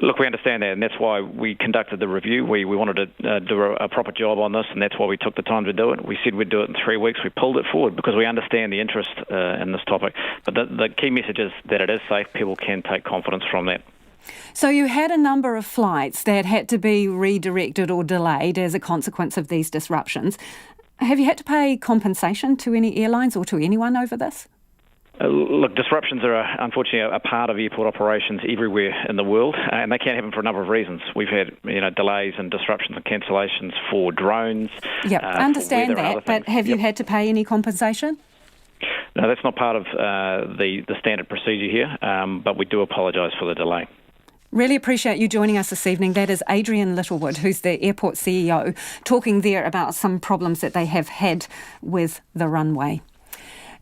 Look, we understand that, and that's why we conducted the review. We wanted to do a proper job on this, and that's why we took the time to do it. We said we'd do it in 3 weeks. We pulled it forward because we understand the interest in this topic. But the key message is that it is safe. People can take confidence from that. So you had a number of flights that had to be redirected or delayed as a consequence of these disruptions. Have you had to pay compensation to any airlines or to anyone over this? Look, disruptions are unfortunately a part of airport operations everywhere in the world, and they can happen for a number of reasons. We've had delays and disruptions and cancellations for drones. Yeah, I understand that, but have you had to pay any compensation? No, that's not part of the standard procedure here, but we do apologise for the delay. Really appreciate you joining us this evening. That is Adrian Littlewood, who's the airport CEO, talking there about some problems that they have had with the runway.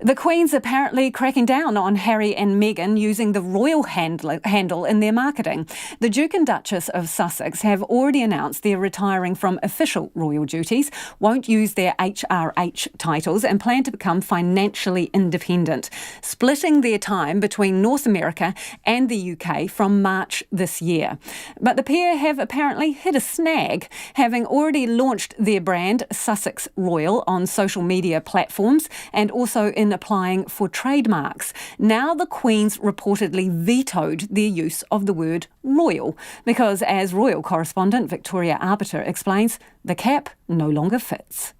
The Queen's apparently cracking down on Harry and Meghan using the royal handle in their marketing. The Duke and Duchess of Sussex have already announced they're retiring from official royal duties, won't use their HRH titles and plan to become financially independent, splitting their time between North America and the UK from March this year. But the pair have apparently hit a snag, having already launched their brand Sussex Royal on social media platforms and also in applying for trademarks. Now the Queen's reportedly vetoed their use of the word royal because, as royal correspondent Victoria Arbiter explains, the cap no longer fits.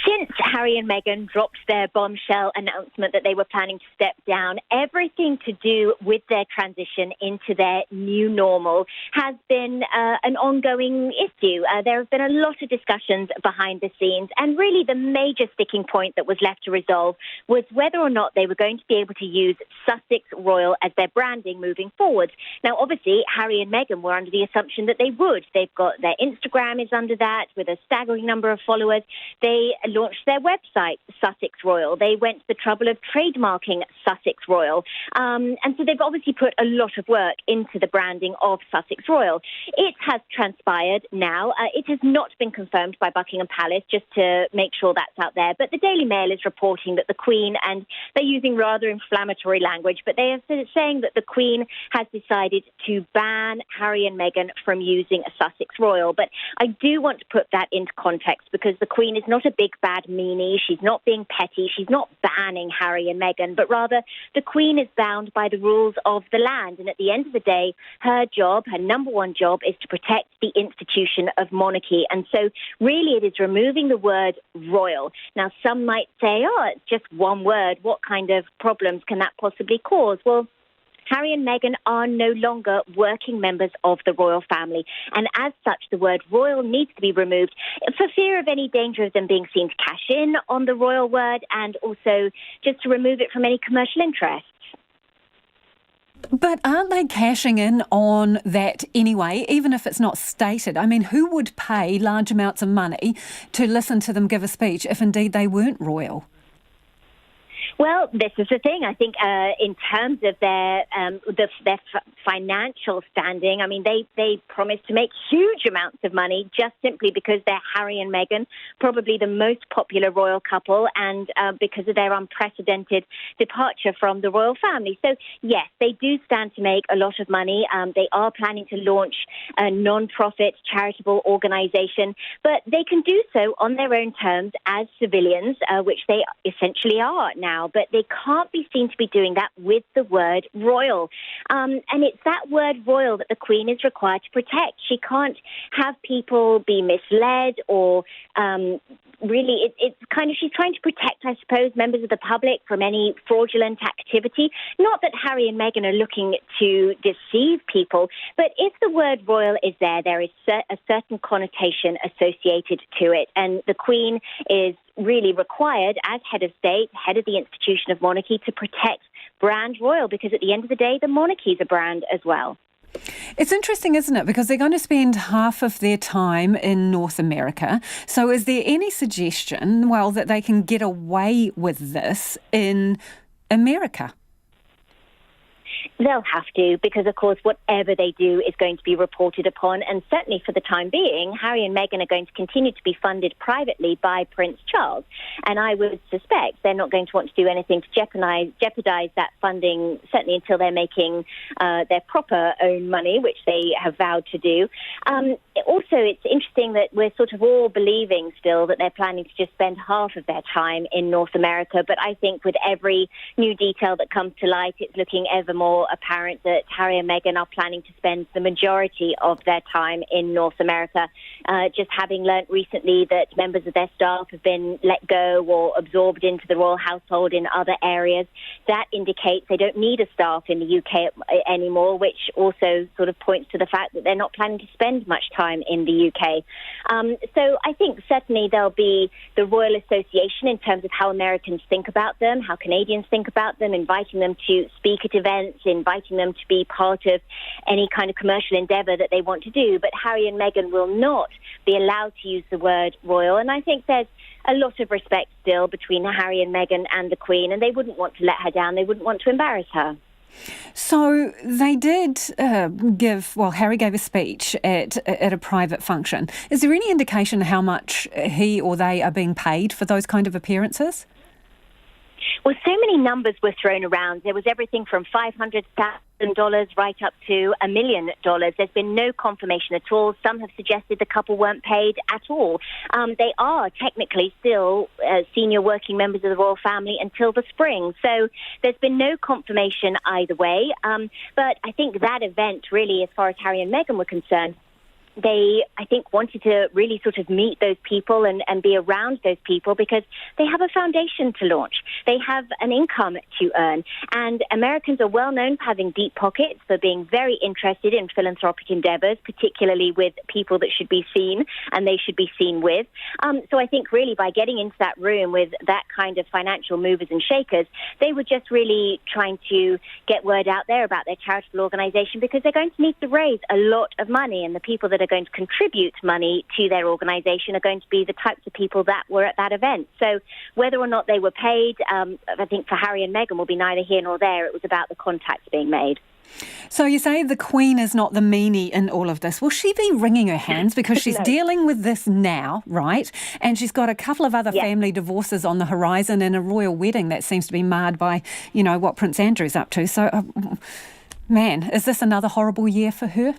Since Harry and Meghan dropped their bombshell announcement that they were planning to step down, everything to do with their transition into their new normal has been an ongoing issue. There have been a lot of discussions behind the scenes, and really the major sticking point that was left to resolve was whether or not they were going to be able to use Sussex Royal as their branding moving forward. Now, obviously, Harry and Meghan were under the assumption that they would. They've got their Instagram is under that with a staggering number of followers. They launched their website, Sussex Royal. They went to the trouble of trademarking Sussex Royal. And so they've obviously put a lot of work into the branding of Sussex Royal. It has transpired now. It has not been confirmed by Buckingham Palace, just to make sure that's out there. But the Daily Mail is reporting that the Queen, and they're using rather inflammatory language, but they are saying that the Queen has decided to ban Harry and Meghan from using a Sussex Royal. But I do want to put that into context because the Queen is not a big bad meanie. She's not being petty. She's not banning Harry and Meghan, but rather the Queen is bound by the rules of the land. And at the end of the day, her job, her number one job, is to protect the institution of monarchy. And so really it is removing the word royal. Now, some might say, it's just one word. What kind of problems can that possibly cause? Well, Harry and Meghan are no longer working members of the royal family, and as such, the word royal needs to be removed for fear of any danger of them being seen to cash in on the royal word, and also just to remove it from any commercial interests. But aren't they cashing in on that anyway, even if it's not stated? I mean, who would pay large amounts of money to listen to them give a speech if indeed they weren't royal? Well, this is the thing. I think in terms of their financial standing, I mean, they promised to make huge amounts of money just simply because they're Harry and Meghan, probably the most popular royal couple, and because of their unprecedented departure from the royal family. So, yes, they do stand to make a lot of money. They are planning to launch a non-profit charitable organisation, but they can do so on their own terms as civilians, which they essentially are now. But they can't be seen to be doing that with the word royal. And it's that word royal that the Queen is required to protect. She can't have people be misled or really, it's kind of, she's trying to protect, I suppose, members of the public from any fraudulent activity. Not that Harry and Meghan are looking to deceive people, but if the word royal is there, there is a certain connotation associated to it. And the Queen is really required, as head of state, head of the institution of monarchy, to protect brand royal, because at the end of the day, the monarchy is a brand as well. It's interesting, isn't it? Because they're going to spend half of their time in North America. So is there any suggestion, well, that they can get away with this in America? They'll have to, because, of course, whatever they do is going to be reported upon. And certainly for the time being, Harry and Meghan are going to continue to be funded privately by Prince Charles. And I would suspect they're not going to want to do anything to jeopardise that funding, certainly until they're making their proper own money, which they have vowed to do. Also, it's interesting that we're sort of all believing still that they're planning to just spend half of their time in North America. But I think with every new detail that comes to light, it's looking ever more apparent that Harry and Meghan are planning to spend the majority of their time in North America. Just having learnt recently that members of their staff have been let go or absorbed into the royal household in other areas, that indicates they don't need a staff in the UK anymore, which also sort of points to the fact that they're not planning to spend much time in the UK. So I think certainly there'll be the Royal Association in terms of how Americans think about them, how Canadians think about them, inviting them to speak at events, inviting them to be part of any kind of commercial endeavour that they want to do. But Harry and Meghan will not be allowed to use the word royal. And I think there's a lot of respect still between Harry and Meghan and the Queen, and they wouldn't want to let her down. They wouldn't want to embarrass her. So they did Harry gave a speech at a private function. Is there any indication how much he or they are being paid for those kind of appearances? Well, so many numbers were thrown around. There was everything from $500,000 right up to $1 million. There's been no confirmation at all. Some have suggested the couple weren't paid at all. They are technically still senior working members of the royal family until the spring. So there's been no confirmation either way. But I think that event really, as far as Harry and Meghan were concerned, they, I think, wanted to really sort of meet those people and be around those people because they have a foundation to launch. They have an income to earn. And Americans are well known for having deep pockets, for being very interested in philanthropic endeavours, particularly with people that should be seen and they should be seen with. So I think really by getting into that room with that kind of financial movers and shakers, they were just really trying to get word out there about their charitable organisation because they're going to need to raise a lot of money, and the people that are going to contribute money to their organisation are going to be the types of people that were at that event. So whether or not they were paid, I think for Harry and Meghan will be neither here nor there. It was about the contacts being made. So you say the Queen is not the meanie in all of this. Will she be wringing her hands because she's dealing with this now, right? And she's got a couple of other family divorces on the horizon and a royal wedding that seems to be marred by, you know, what Prince Andrew's up to. So, man, is this another horrible year for her?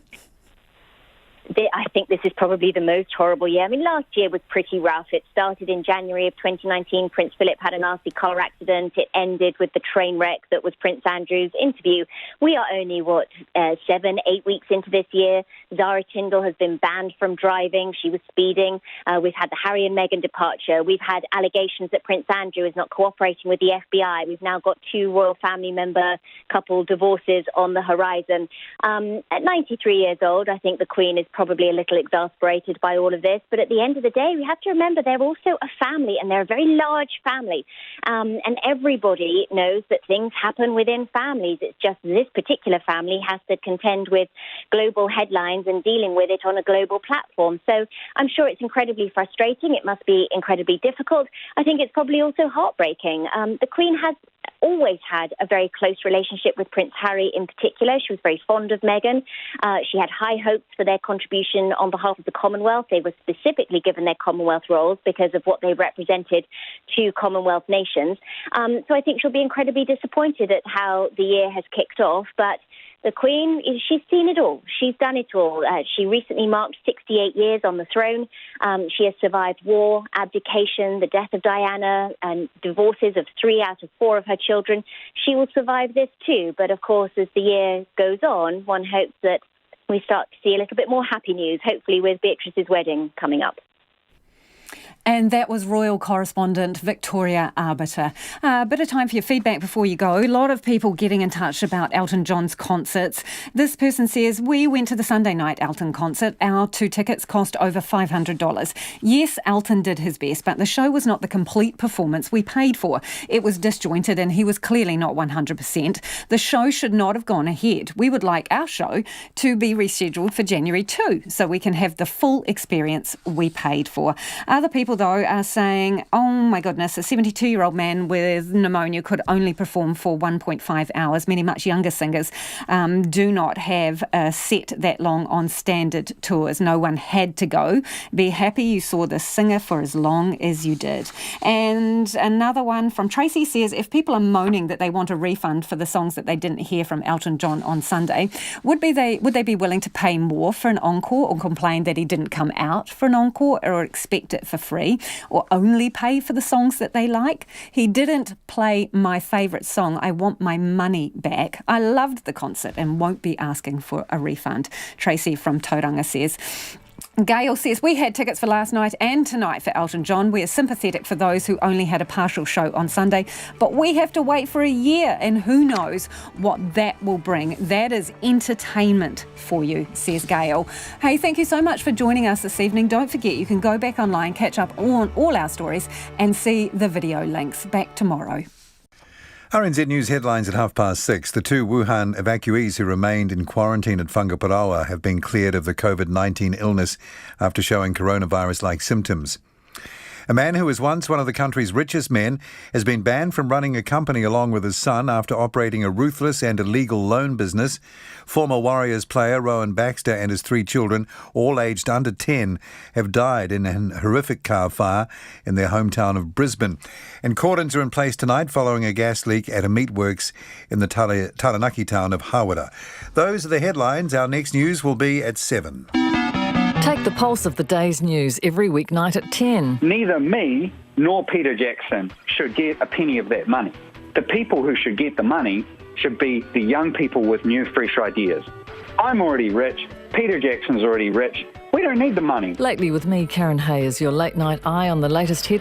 I think this is probably the most horrible year. I mean, last year was pretty rough. It started in January of 2019. Prince Philip had a nasty car accident. It ended with the train wreck that was Prince Andrew's interview. We are only, 7-8 weeks into this year. Zara Tindall has been banned from driving. She was speeding. We've had the Harry and Meghan departure. We've had allegations that Prince Andrew is not cooperating with the FBI. We've now got 2 royal family member couple divorces on the horizon. At 93 years old, I think the Queen is probably a little exasperated by all of this. But at the end of the day, we have to remember they're also a family, and they're a very large family. And everybody knows that things happen within families. It's just this particular family has to contend with global headlines and dealing with it on a global platform. So I'm sure it's incredibly frustrating. It must be incredibly difficult. I think it's probably also heartbreaking. The Queen has always had a very close relationship with Prince Harry in particular. She was very fond of Meghan. She had high hopes for their contribution on behalf of the Commonwealth. They were specifically given their Commonwealth roles because of what they represented to Commonwealth nations. So I think she'll be incredibly disappointed at how the year has kicked off. But the Queen, she's seen it all. She's done it all. She recently marked 68 years on the throne. She has survived war, abdication, the death of Diana, and divorces of 3 out of 4 of her children. She will survive this too. But of course, as the year goes on, one hopes that we start to see a little bit more happy news, hopefully with Beatrice's wedding coming up. And that was Royal Correspondent Victoria Arbiter. A bit of time for your feedback before you go. A lot of people getting in touch about Elton John's concerts. This person says, we went to the Sunday night Elton concert. Our 2 tickets cost over $500. Yes, Elton did his best, but the show was not the complete performance we paid for. It was disjointed and he was clearly not 100%. The show should not have gone ahead. We would like our show to be rescheduled for January 2 so we can have the full experience we paid for. Other people, though, are saying, oh my goodness, a 72-year-old man with pneumonia could only perform for 1.5 hours. Many much younger singers do not have a set that long on standard tours. No one had to go. Be happy you saw the singer for as long as you did. And another one from Tracy says, if people are moaning that they want a refund for the songs that they didn't hear from Elton John on Sunday, would they be willing to pay more for an encore, or complain that he didn't come out for an encore, or expect it for free, or only pay for the songs that they like? He didn't play my favourite song. I want my money back. I loved the concert and won't be asking for a refund. Tracy from Tauranga says. Gail says, we had tickets for last night and tonight for Elton John. We are sympathetic for those who only had a partial show on Sunday, but we have to wait for a year, and who knows what that will bring. That is entertainment for you, says Gail. Hey, thank you so much for joining us this evening. Don't forget, you can go back online, catch up on all our stories and see the video links. Back tomorrow. RNZ News headlines at 6:30. The 2 Wuhan evacuees who remained in quarantine at Whangaparaoa have been cleared of the COVID-19 illness after showing coronavirus-like symptoms. A man who was once one of the country's richest men has been banned from running a company along with his son after operating a ruthless and illegal loan business. Former Warriors player Rowan Baxter and his 3 children, all aged under 10, have died in an horrific car fire in their hometown of Brisbane. And cordons are in place tonight following a gas leak at a meatworks in the Taranaki town of Hawera. Those are the headlines. Our next news will be at 7. Take the pulse of the day's news every weeknight at 10. Neither me nor Peter Jackson should get a penny of that money. The people who should get the money should be the young people with new, fresh ideas. I'm already rich. Peter Jackson's already rich. We don't need the money. Lately with me, Karen Hay, is your late night eye on the latest headlines.